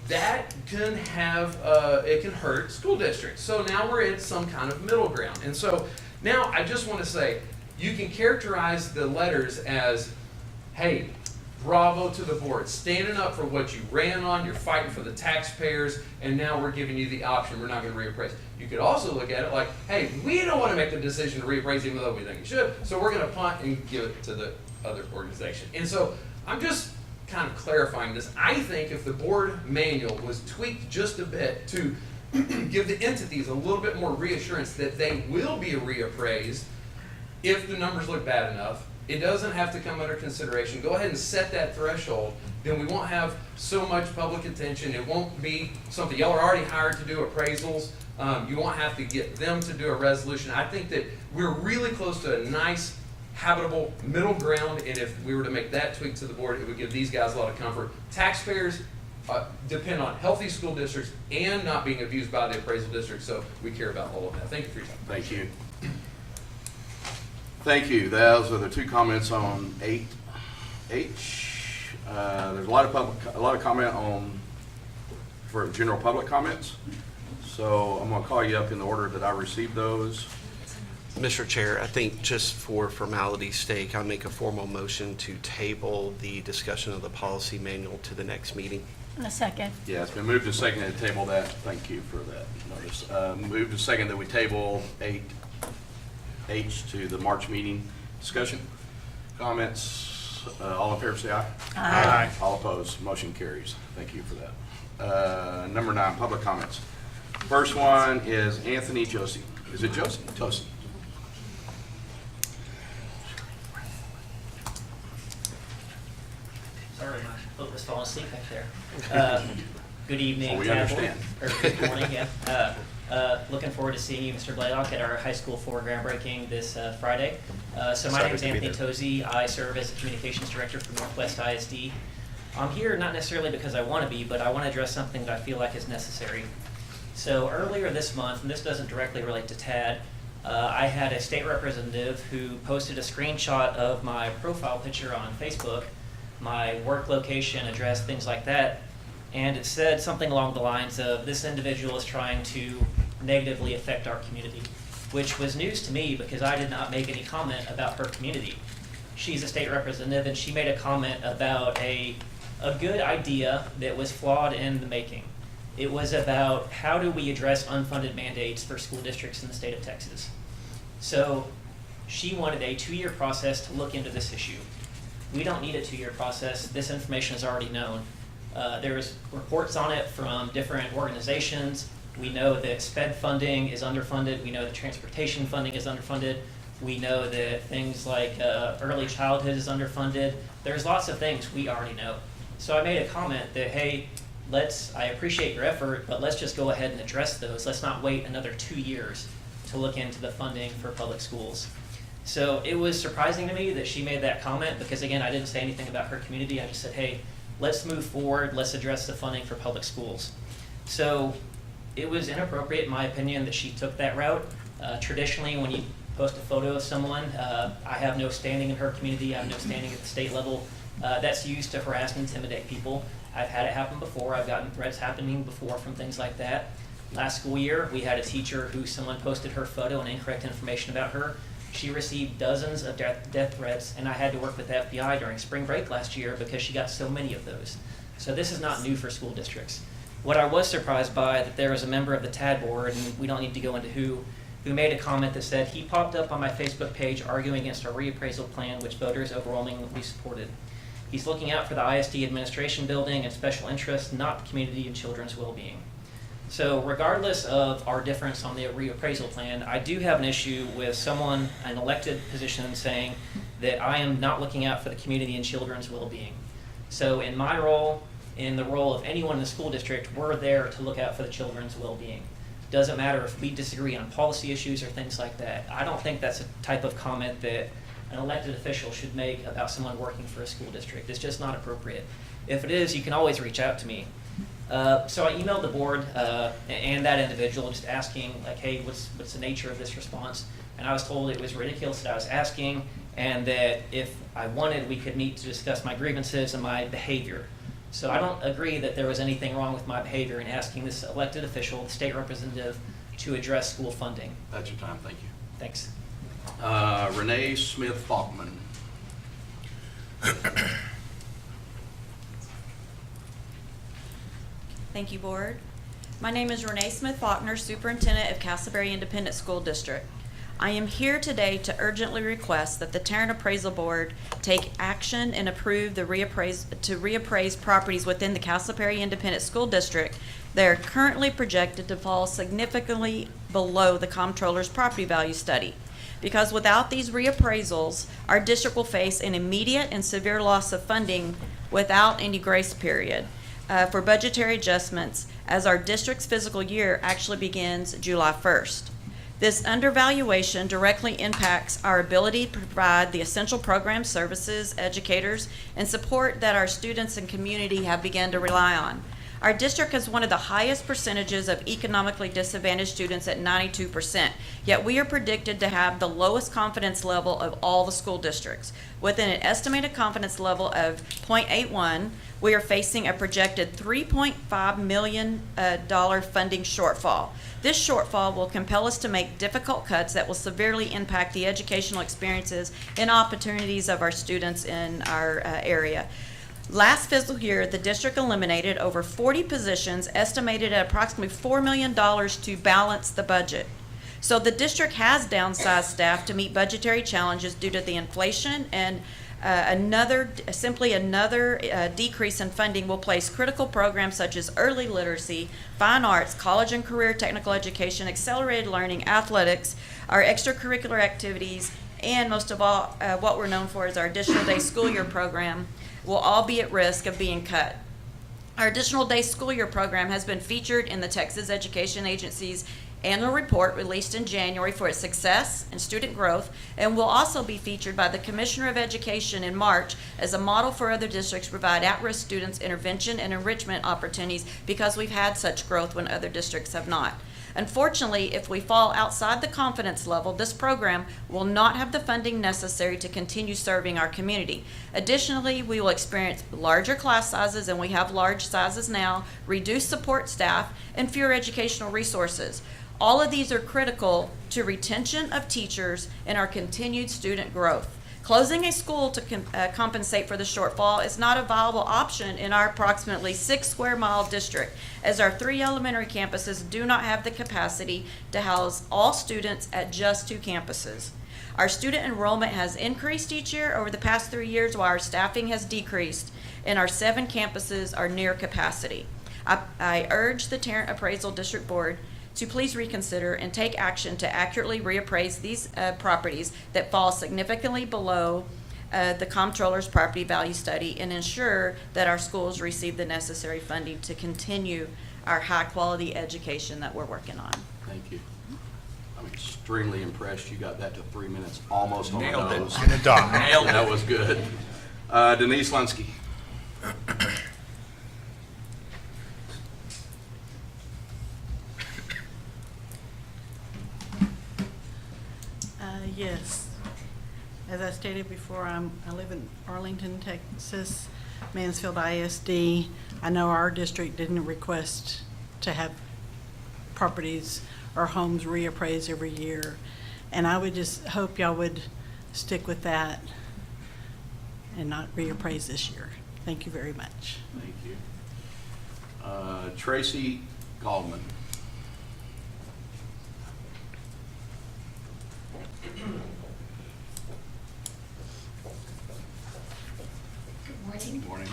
that can have, it can hurt school districts. So now we're in some kind of middle ground. And so now I just want to say, you can characterize the letters as, hey, Bravo to the board, standing up for what you ran on, you're fighting for the taxpayers, and now we're giving you the option, we're not gonna reappraise. You could also look at it like, hey, we don't wanna make the decision to reappraise even though we think you should, so we're gonna punt and give it to the other organization. And so, I'm just kind of clarifying this. I think if the board manual was tweaked just a bit to give the entities a little bit more reassurance that they will be reappraised if the numbers look bad enough, it doesn't have to come under consideration. Go ahead and set that threshold, then we won't have so much public attention. It won't be something, y'all are already hired to do appraisals. You won't have to get them to do a resolution. I think that we're really close to a nice, habitable middle ground, and if we were to make that tweak to the board, it would give these guys a lot of comfort. Taxpayers depend on healthy school districts and not being abused by the appraisal district, so we care about all of that. Thank you for your time. Thank you. Thank you. Those are the two comments on 8H. There's a lot of comment for general public comments. So I'm going to call you up in the order that I received those. Mr. Chair, I think just for formality's sake, I'll make a formal motion to table the discussion of the policy manual to the next meeting. In a second. Yeah, it's been moved to second to table that. Thank you for that notice. Moved to second that we table 8H to the March meeting. Discussion, comments, all in favor say aye. Aye. All opposed, motion carries. Thank you for that. Number 9, public comments. First one is Anthony Josie. Is it Josie? Tosi. Sorry, my foot was falling asleep back there. Good evening. We understand. Or good morning, yeah. Looking forward to seeing you, Mr. Blaylock, at our high school floor groundbreaking this Friday. So my name is Anthony Tosi. I serve as the Communications Director for Northwest ISD. I'm here not necessarily because I want to be, but I want to address something that I feel like is necessary. So earlier this month, and this doesn't directly relate to TAD, I had a state representative who posted a screenshot of my profile picture on Facebook, my work location, address, things like that, and it said something along the lines of, this individual is trying to negatively affect our community, which was news to me because I did not make any comment about her community. She's a state representative, and she made a comment about a good idea that was flawed in the making. It was about how do we address unfunded mandates for school districts in the state of Texas. So she wanted a 2-year process to look into this issue. We don't need a 2-year process. This information is already known. There's reports on it from different organizations. We know that SPED funding is underfunded. We know that transportation funding is underfunded. We know that things like early childhood is underfunded. There's lots of things we already know. So I made a comment that, hey, I appreciate your effort, but let's just go ahead and address those. Let's not wait another 2 years to look into the funding for public schools. So it was surprising to me that she made that comment because, again, I didn't say anything about her community. I just said, hey, let's move forward. Let's address the funding for public schools. So it was inappropriate, in my opinion, that she took that route. Traditionally, when you post a photo of someone, I have no standing in her community. I have no standing at the state level. That's used to harass and intimidate people. I've had it happen before. I've gotten threats happening before from things like that. Last school year, we had a teacher who someone posted her photo and incorrect information about her. She received dozens of death threats, and I had to work with the FBI during spring break last year because she got so many of those. So this is not new for school districts. What I was surprised by, that there was a member of the TAD board, and we don't need to go into who made a comment that said he popped up on my Facebook page arguing against our reappraisal plan, which voters overwhelmingly supported. He's looking out for the ISD administration building and special interests, not the community and children's well-being. So regardless of our difference on the reappraisal plan, I do have an issue with someone, an elected position, saying that I am not looking out for the community and children's well-being. So in my role, in the role of anyone in the school district, we're there to look out for the children's well-being. Doesn't matter if we disagree on policy issues or things like that. I don't think that's a type of comment that an elected official should make about someone working for a school district. It's just not appropriate. If it is, you can always reach out to me. So I emailed the board and that individual just asking, like, hey, what's the nature of this response? And I was told it was ridiculous that I was asking, and that if I wanted, we could meet to discuss my grievances and my behavior. So I don't agree that there was anything wrong with my behavior in asking this elected official, the state representative, to address school funding. That's your time. Thank you. Thanks. Renee Smith Falkman. Thank you, Board. My name is Renee Smith Faulkner, Superintendent of Castleberry Independent School District. I am here today to urgently request that the Tarrant Appraisal Board take action and approve to reappraise properties within the Castleberry Independent School District that are currently projected to fall significantly below the Comptroller's property value study. Because without these reappraisals, our district will face an immediate and severe loss of funding without any grace period for budgetary adjustments, as our district's fiscal year actually begins July 1st. This undervaluation directly impacts our ability to provide the essential programs, services, educators, and support that our students and community have begun to rely on. Our district has one of the highest percentages of economically disadvantaged students at 92%, yet we are predicted to have the lowest confidence level of all the school districts. With an estimated confidence level of 0.81, we are facing a projected $3.5 million funding shortfall. This shortfall will compel us to make difficult cuts that will severely impact the educational experiences and opportunities of our students in our area. Last fiscal year, the district eliminated over 40 positions, estimated at approximately $4 million to balance the budget. So the district has downsized staff to meet budgetary challenges due to the inflation, and another decrease in funding will place critical programs such as early literacy, fine arts, college and career technical education, accelerated learning, athletics, our extracurricular activities, and most of all, what we're known for is our additional day school year program, will all be at risk of being cut. Our additional day school year program has been featured in the Texas Education Agency's annual report released in January for its success and student growth, and will also be featured by the Commissioner of Education in March as a model for other districts to provide at-risk students intervention and enrichment opportunities, because we've had such growth when other districts have not. Unfortunately, if we fall outside the confidence level, this program will not have the funding necessary to continue serving our community. Additionally, we will experience larger class sizes, and we have large sizes now, reduced support staff, and fewer educational resources. All of these are critical to retention of teachers and our continued student growth. Closing a school to compensate for the shortfall is not a viable option in our approximately 6 square mile district, as our 3 elementary campuses do not have the capacity to house all students at just 2 campuses. Our student enrollment has increased each year over the past 3 years, while our staffing has decreased, and our 7 campuses are near capacity. I urge the Tarrant Appraisal District Board to please reconsider and take action to accurately reappraise these properties that fall significantly below the Comptroller's property value study, and ensure that our schools receive the necessary funding to continue our high-quality education that we're working on. Thank you. I'm extremely impressed you got that to 3 minutes, almost on the Nailed it. nose. In a dot. Nailed it. That was good. Denise Lunsky. Yes. As I stated before, I live in Arlington, Texas, Mansfield ISD. I know our district didn't request to have properties or homes reappraised every year. And I would just hope y'all would stick with that and not reappraise this year. Thank you very much. Thank you. Tracy Goldman. Good morning.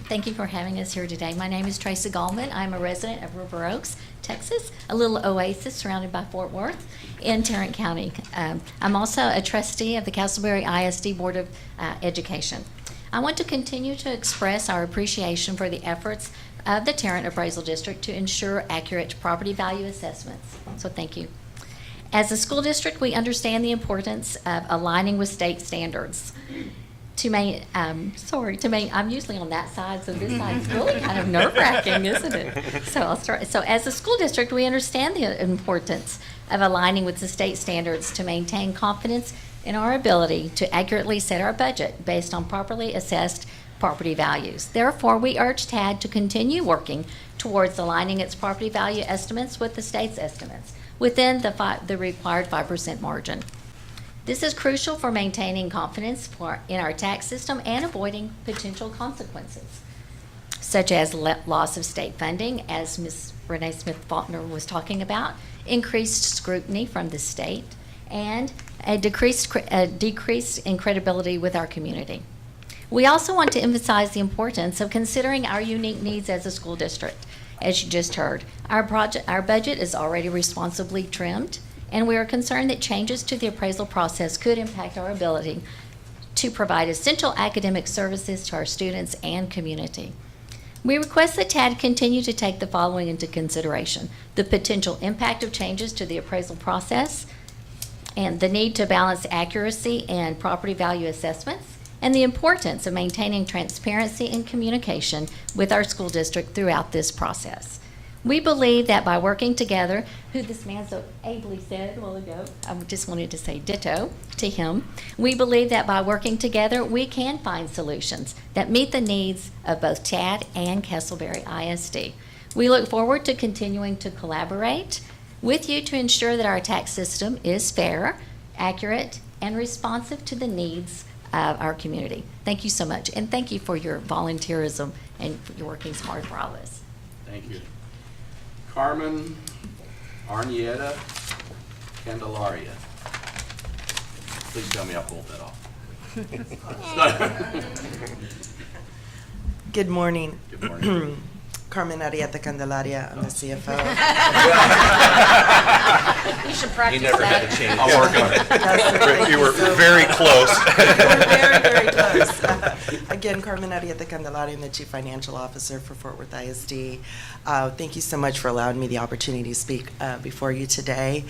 Thank you for having us here today. My name is Tracy Gallman. I'm a resident of River Oaks, Texas, a little oasis surrounded by Fort Worth in Tarrant County. I'm also a trustee of the Castleberry ISD Board of Education. I want to continue to express our appreciation for the efforts of the Tarrant Appraisal District to ensure accurate property value assessments. So thank you. As a school district, we understand the importance of aligning with state standards. I'm usually on that side, so this side's really kind of nerve-wracking, isn't it? So I'll start. So as a school district, we understand the importance of aligning with the state standards to maintain confidence in our ability to accurately set our budget based on properly assessed property values. Therefore, we urge TAD to continue working towards aligning its property value estimates with the state's estimates within the required 5% margin. This is crucial for maintaining confidence in our tax system and avoiding potential consequences. such as loss of state funding, as Ms. Renee Smith-Faulkner was talking about, increased scrutiny from the state, and a decrease in credibility with our community. We also want to emphasize the importance of considering our unique needs as a school district. As you just heard, our budget is already responsibly trimmed, and we are concerned that changes to the appraisal process could impact our ability to provide essential academic services to our students and community. We request that TAD continue to take the following into consideration: the potential impact of changes to the appraisal process, and the need to balance accuracy and property value assessments, and the importance of maintaining transparency and communication with our school district throughout this process. We believe that by working together, who this man so ably said a while ago, I just wanted to say ditto to him, we believe that by working together, we can find solutions that meet the needs of both TAD and Castleberry ISD. We look forward to continuing to collaborate with you to ensure that our tax system is fair, accurate, and responsive to the needs of our community. Thank you so much, and thank you for your volunteerism and for your working hard for all of us. Thank you. Carmen Arnieta Candelaria. Please tell me I pulled that off. Good morning. Good morning. Carmen Arieta Candelaria, I'm the CFO. You should practice You never that. had a chance. I'll work on it. You were very close. Very, very close. Again, Carmen Arieta Candelaria, I'm the Chief Financial Officer for Fort Worth ISD. Thank you so much for allowing me the opportunity to speak before you today.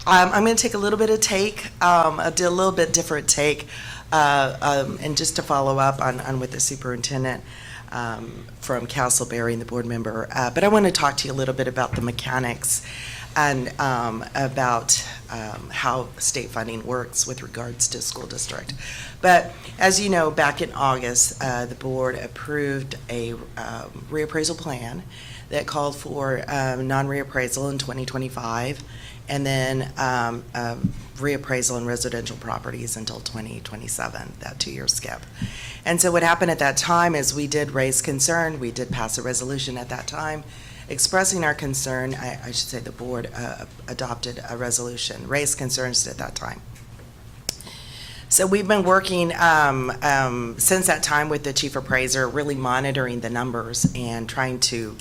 I'm going to take a little bit of a little bit different take, and just to follow up on what the superintendent from Castleberry and the board member, but I want to talk to you a little bit about the mechanics and about how state funding works with regards to school district. But as you know, back in August, the board approved a reappraisal plan that called for non-reappraisal in 2025, and then reappraisal in residential properties until 2027, that 2-year skip. And so what happened at that time is we did raise concern. We did pass a resolution at that time expressing our concern. I should say the board adopted a resolution, raised concerns at that time. So we've been working since that time with the chief appraiser, really monitoring the numbers and trying to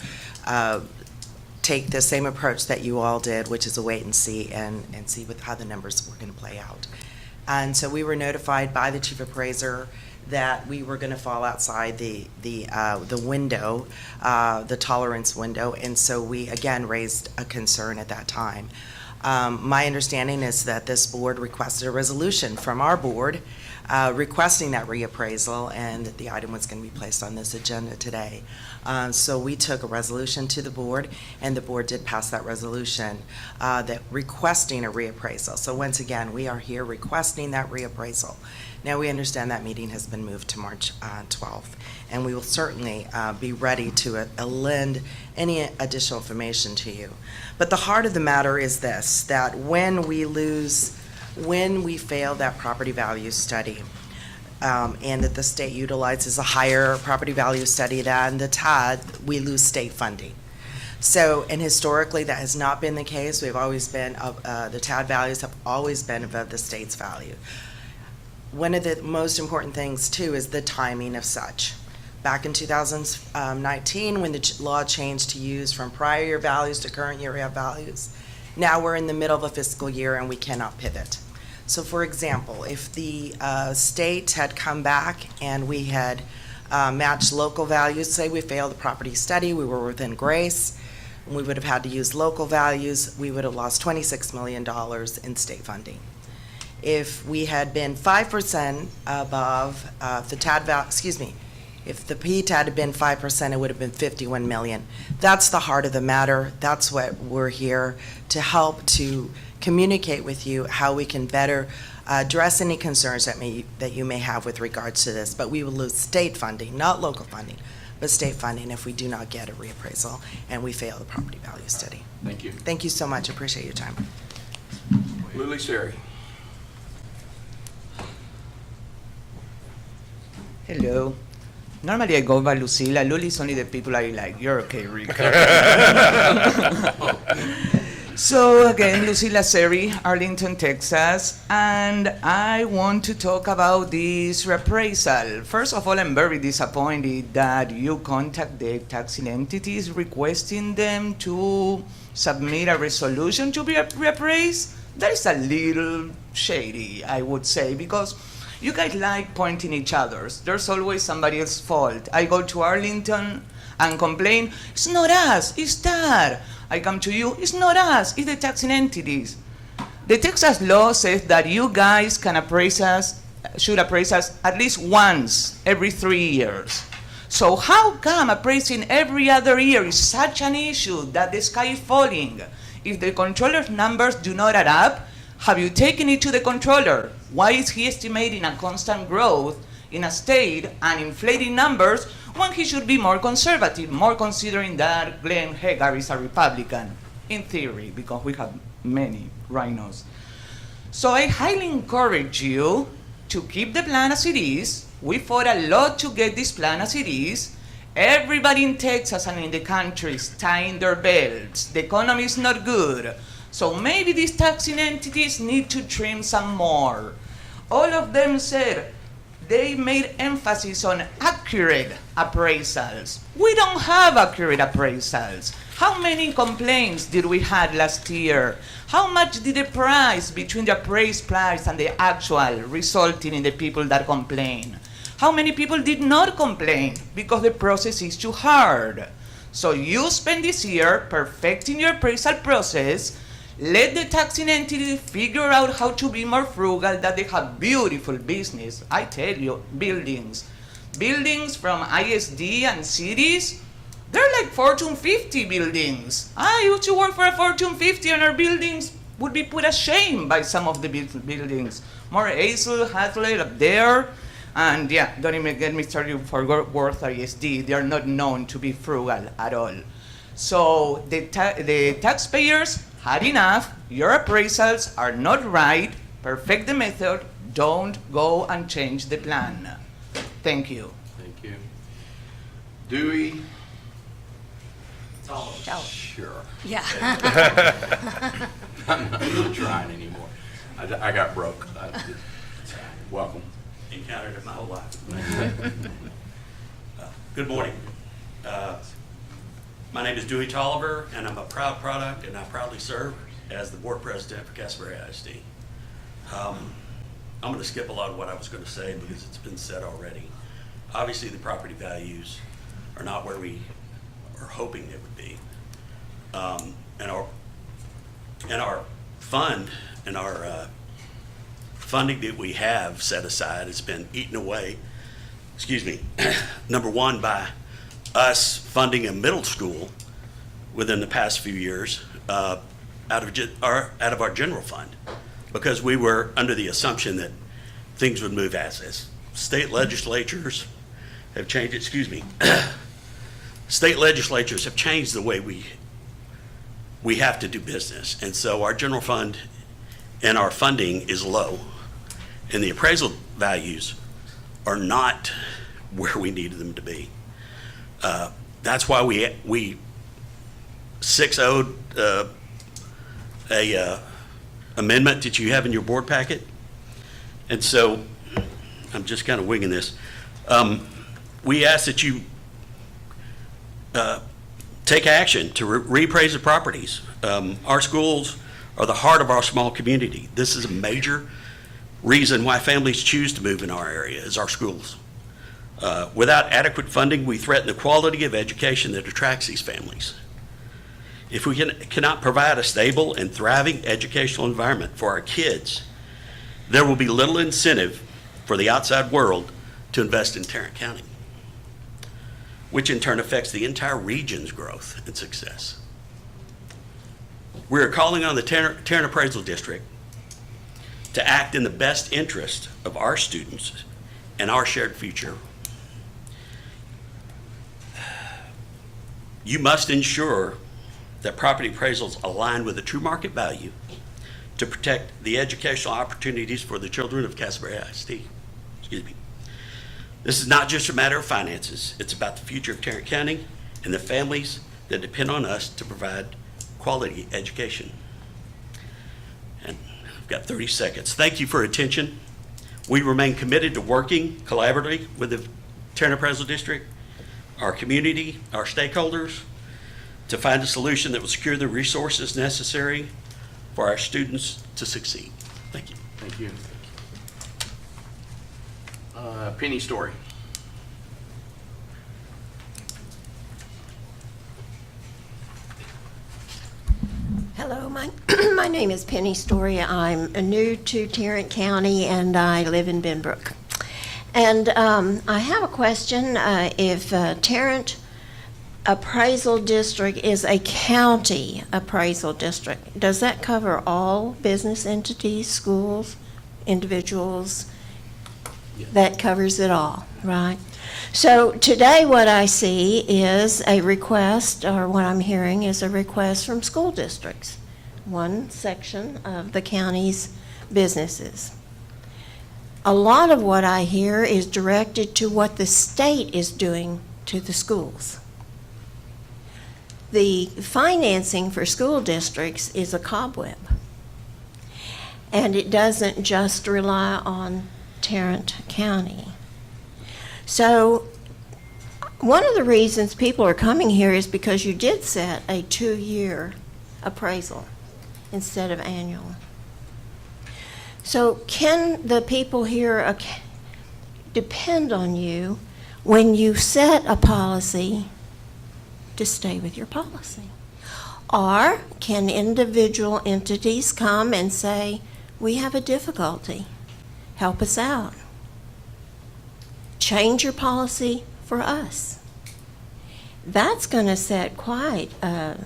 take the same approach that you all did, which is a wait and see, and see with how the numbers were going to play out. And so we were notified by the chief appraiser that we were going to fall outside the window, the tolerance window, and so we again raised a concern at that time. My understanding is that this board requested a resolution from our board requesting that reappraisal, and that the item was going to be placed on this agenda today. So we took a resolution to the board, and the board did pass that resolution that requesting a reappraisal. So once again, we are here requesting that reappraisal. Now, we understand that meeting has been moved to March 12th, and we will certainly be ready to lend any additional information to you. But the heart of the matter is this, that when we fail that property value study, and that the state utilizes a higher property value study than the TAD, we lose state funding. So, and historically, that has not been the case. We've always been, the TAD values have always been above the state's value. One of the most important things, too, is the timing of such. Back in 2019, when the law changed to use from prior year values to current year values, now we're in the middle of a fiscal year and we cannot pivot. So, for example, if the state had come back and we had matched local values, say we failed the property study, we were within grace, and we would have had to use local values, we would have lost $26 million in state funding. If we had been 5% above the TAD value, if the PTAD had been 5%, it would have been $51 million. That's the heart of the matter. That's what we're here to help to communicate with you how we can better address any concerns that you may have with regards to this. But we will lose state funding, not local funding, but state funding if we do not get a reappraisal and we fail the property value study. Thank you. Thank you so much. Appreciate your time. Lily Sherry. Hello. Normally I go by Lucila. Luli is only the people I like. You're okay, Rick. So again, Lucila Seri, Arlington, Texas, and I want to talk about this reappraisal. First of all, I'm very disappointed that you contact the taxing entities requesting them to submit a resolution to be reappraised. That is a little shady, I would say, because you guys like pointing each other's. There's always somebody else's fault. I go to Arlington and complain, it's not us, it's that. I come to you, it's not us, it's the taxing entities. The Texas law says that you guys can appraise us, should appraise us at least once every 3 years. So how come appraising every other year is such an issue that the sky is falling? If the controller's numbers do not add up, have you taken it to the controller? Why is he estimating a constant growth in a state and inflating numbers when he should be more conservative, more considering that Glenn Hagar is a Republican, in theory, because we have many rhinos. So I highly encourage you to keep the plan as it is. We fought a lot to get this plan as it is. Everybody in Texas and in the country is tying their belts. The economy is not good. So maybe these taxing entities need to trim some more. All of them said they made emphasis on accurate appraisals. We don't have accurate appraisals. How many complaints did we have last year? How much did the price between the appraised price and the actual resulting in the people that complain? How many people did not complain because the process is too hard? So you spend this year perfecting your appraisal process. Let the taxing entity figure out how to be more frugal, that they have beautiful business. I tell you, buildings. Buildings from ISD and cities, they're like Fortune 50 buildings. I used to work for a Fortune 50 and our buildings would be put to shame by some of the buildings. More Hazel, Hathaway up there. And yeah, don't even get me started for Worth ISD. They are not known to be frugal at all. So the taxpayers had enough. Your appraisals are not right. Perfect the method. Don't go and change the plan. Thank you. Thank you. Dewey? Sure. Yeah. I'm not trying anymore. I got broke. Welcome. Encountered it my whole life. Good morning. My name is Dewey Tolliver, and I'm a proud product, and I proudly serve as the board president for Casper ISD. I'm going to skip a lot of what I was going to say because it's been said already. Obviously, the property values are not where we are hoping they would be. And our fund and our funding that we have set aside has been eaten away, number one, by us funding a middle school within the past few years out of our general fund, because we were under the assumption that things would move as state legislatures have changed, state legislatures have changed the way we have to do business. And so our general fund and our funding is low, and the appraisal values are not where we needed them to be. That's why we 6-0'd a amendment that you have in your board packet. And so I'm just kind of winging this. We ask that you take action to reappraise the properties. Our schools are the heart of our small community. This is a major reason why families choose to move in our area, is our schools. Without adequate funding, we threaten the quality of education that attracts these families. If we cannot provide a stable and thriving educational environment for our kids, there will be little incentive for the outside world to invest in Tarrant County, which in turn affects the entire region's growth and success. We are calling on the Tarrant Appraisal District to act in the best interest of our students and our shared future. You must ensure that property appraisals align with the true market value to protect the educational opportunities for the children of Casper ISD. This is not just a matter of finances. It's about the future of Tarrant County and the families that depend on us to provide quality education. And I've got 30 seconds. Thank you for your attention. We remain committed to working collaboratively with the Tarrant Appraisal District, our community, our stakeholders, to find a solution that will secure the resources necessary for our students to succeed. Thank you. Thank you. Penny Story. Hello, my name is Penny Story. I'm new to Tarrant County and I live in Benbrook. And I have a question. If Tarrant Appraisal District is a county appraisal district, does that cover all business entities, schools, individuals? That covers it all, right? So today what I see is a request, or what I'm hearing is a request from school districts, one section of the county's businesses. A lot of what I hear is directed to what the state is doing to the schools. The financing for school districts is a cobweb, and it doesn't just rely on Tarrant County. So one of the reasons people are coming here is because you did set a 2-year appraisal instead of annual. So can the people here depend on you when you set a policy to stay with your policy? Or can individual entities come and say, we have a difficulty, help us out? Change your policy for us. That's going to set quite a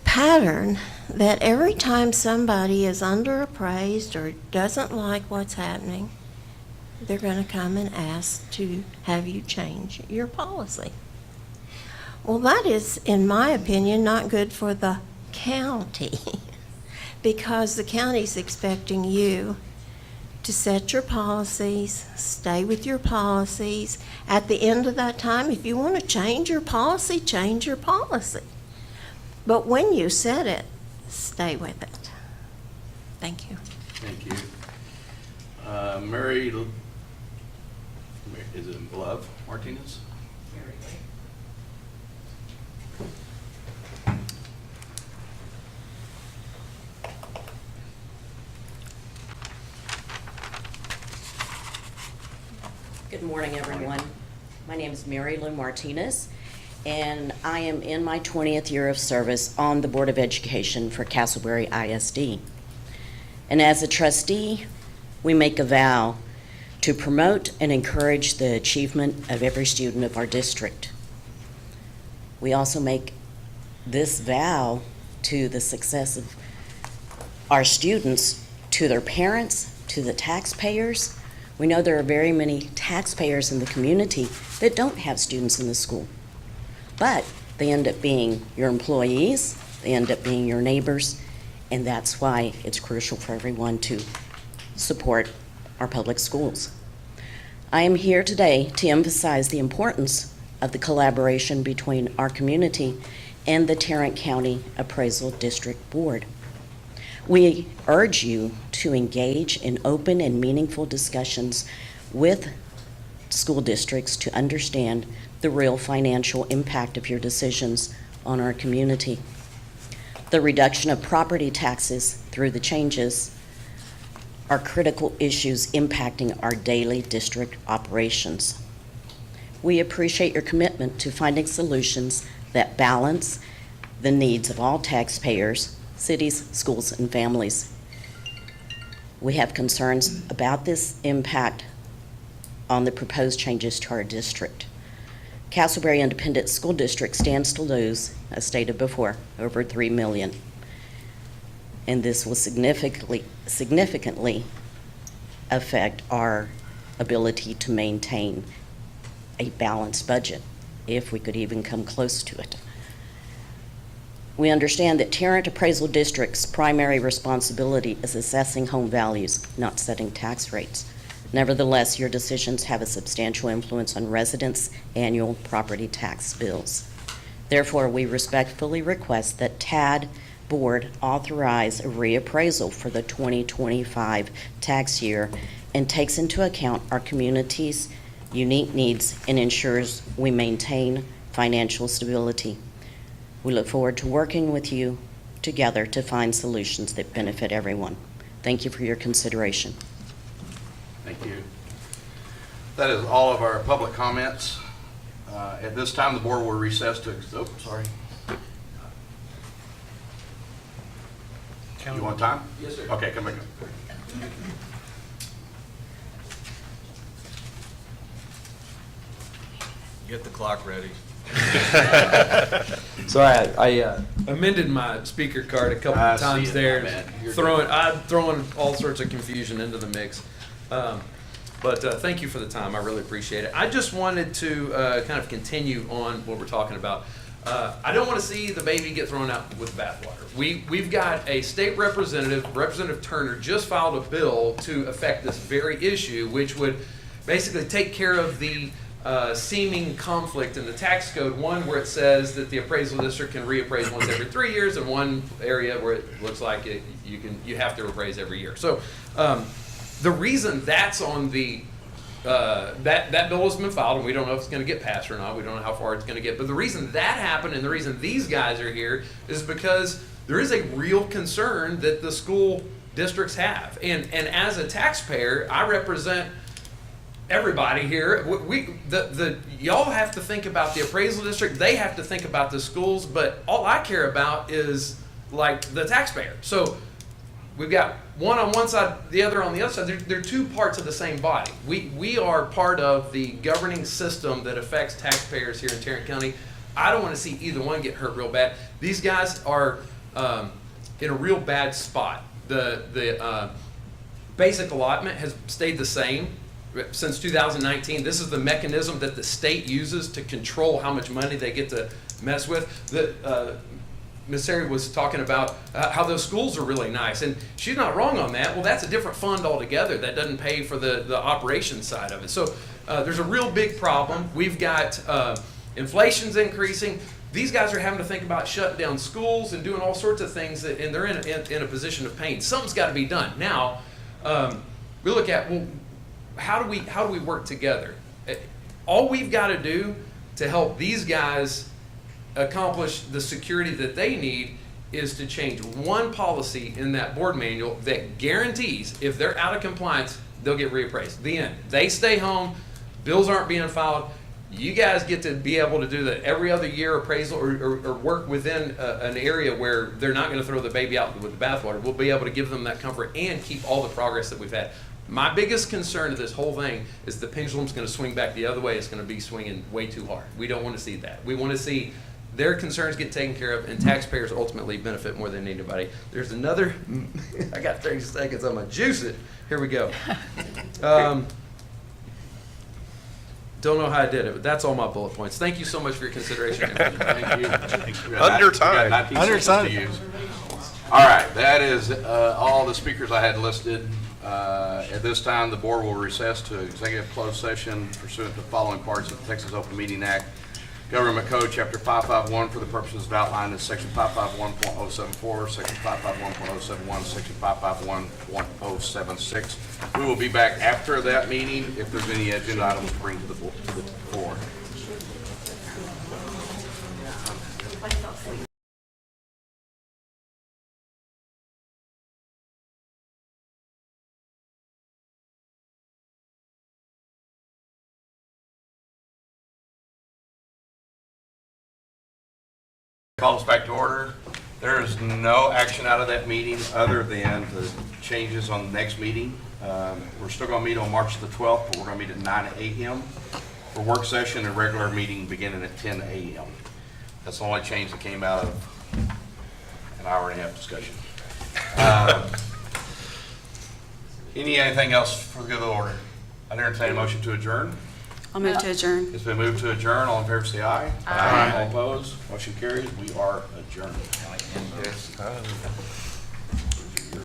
pattern that every time somebody is underappraised or doesn't like what's happening, they're going to come and ask to have you change your policy. Well, that is, in my opinion, not good for the county because the county's expecting you to set your policies, stay with your policies. At the end of that time, if you want to change your policy, change your policy. But when you set it, stay with it. Thank you. Thank you. Mary, is it Love Martinez? Good morning, everyone. My name is Mary Lou Martinez, and I am in my 20th year of service on the Board of Education for Castleberry ISD. And as a trustee, we make a vow to promote and encourage the achievement of every student of our district. We also make this vow to the success of our students, to their parents, to the taxpayers. We know there are very many taxpayers in the community that don't have students in the school, but they end up being your employees, they end up being your neighbors, and that's why it's crucial for everyone to support our public schools. I am here today to emphasize the importance of the collaboration between our community and the Tarrant County Appraisal District Board. We urge you to engage in open and meaningful discussions with school districts to understand the real financial impact of your decisions on our community. The reduction of property taxes through the changes are critical issues impacting our daily district operations. We appreciate your commitment to finding solutions that balance the needs of all taxpayers, cities, schools, and families. We have concerns about this impact on the proposed changes to our district. Castleberry Independent School District stands to lose, as stated before, over $3 million. And this will significantly affect our ability to maintain a balanced budget, if we could even come close to it. We understand that Tarrant Appraisal District's primary responsibility is assessing home values, not setting tax rates. Nevertheless, your decisions have a substantial influence on residents' annual property tax bills. Therefore, we respectfully request that TAD Board authorize a reappraisal for the 2025 tax year and takes into account our community's unique needs and ensures we maintain financial stability. We look forward to working with you together to find solutions that benefit everyone. Thank you for your consideration. Thank you. That is all of our public comments. At this time, the board will recess to, You want time? Yes, sir. Okay, come back. Get the clock ready. So I amended my speaker card a couple I of see times it, there, my man. You're I'm throwing all sorts of confusion into the mix. But thank you for the time. I really appreciate it. I just wanted to kind of continue on what we're talking about. I don't want to see the baby get thrown out with the bathwater. We've got a state representative, Representative Turner, just filed a bill to affect this very issue, which would basically take care of the seeming conflict in the tax code. One where it says that the appraisal district can reappraise once every 3 years, and one area where it looks like you have to appraise every year. So the reason that's on the that bill has been filed, and we don't know if it's going to get passed or not. We don't know how far it's going to get. But the reason that happened and the reason these guys are here is because there is a real concern that the school districts have. And as a taxpayer, I represent everybody here. Y'all have to think about the appraisal district. They have to think about the schools. But all I care about is like the taxpayer. So we've got one on one side, the other on the other side. They're two parts of the same body. We are part of the governing system that affects taxpayers here in Tarrant County. I don't want to see either one get hurt real bad. These guys are in a real bad spot. The basic allotment has stayed the same since 2019. This is the mechanism that the state uses to control how much money they get to mess with. Ms. Sari was talking about how those schools are really nice, and she's not wrong on that. Well, that's a different fund altogether that doesn't pay for the operations side of it. So there's a real big problem. We've got inflation's increasing. These guys are having to think about shutting down schools and doing all sorts of things, and they're in a position of pain. Something's got to be done. Now, we look at, well, how do we work together? All we've got to do to help these guys accomplish the security that they need is to change one policy in that board manual that guarantees if they're out of compliance, they'll get reappraised. The end. They stay home, bills aren't being filed. You guys get to be able to do the every other year appraisal or work within an area where they're not going to throw the baby out with the bathwater. We'll be able to give them that comfort and keep all the progress that we've had. My biggest concern of this whole thing is the pendulum's going to swing back the other way. It's going to be swinging way too hard. We don't want to see that. We want to see their concerns get taken care of, and taxpayers ultimately benefit more than anybody. There's another, I got 30 seconds, I'm gonna juice it. Here we go. Don't know how I did it, but that's all my bullet points. Thank you so much for your consideration. Thank you. Under time. Under time. All right, that is all the speakers I had listed. At this time, the board will recess to executive closed session pursuant to the following parts of the Texas Open Meeting Act. Government Code, Chapter 551, for the purposes of outlined in Section 551.074, Section 551.071, Section 551.076. We will be back after that meeting if there's any agenda items to bring to the floor. Call us back to order. There is no action out of that meeting other than the changes on the next meeting. We're still going to meet on March the 12th, but we're going to meet at 9 a.m. for work session and regular meeting beginning at 10 a.m. That's the only change that came out of an hour and a half discussion. Anything else for the good of the order? I entertain a motion to adjourn. I'll move to adjourn. It's been moved to adjourn. All in favor say aye. Aye. All opposed? Motion carries. We are adjourned.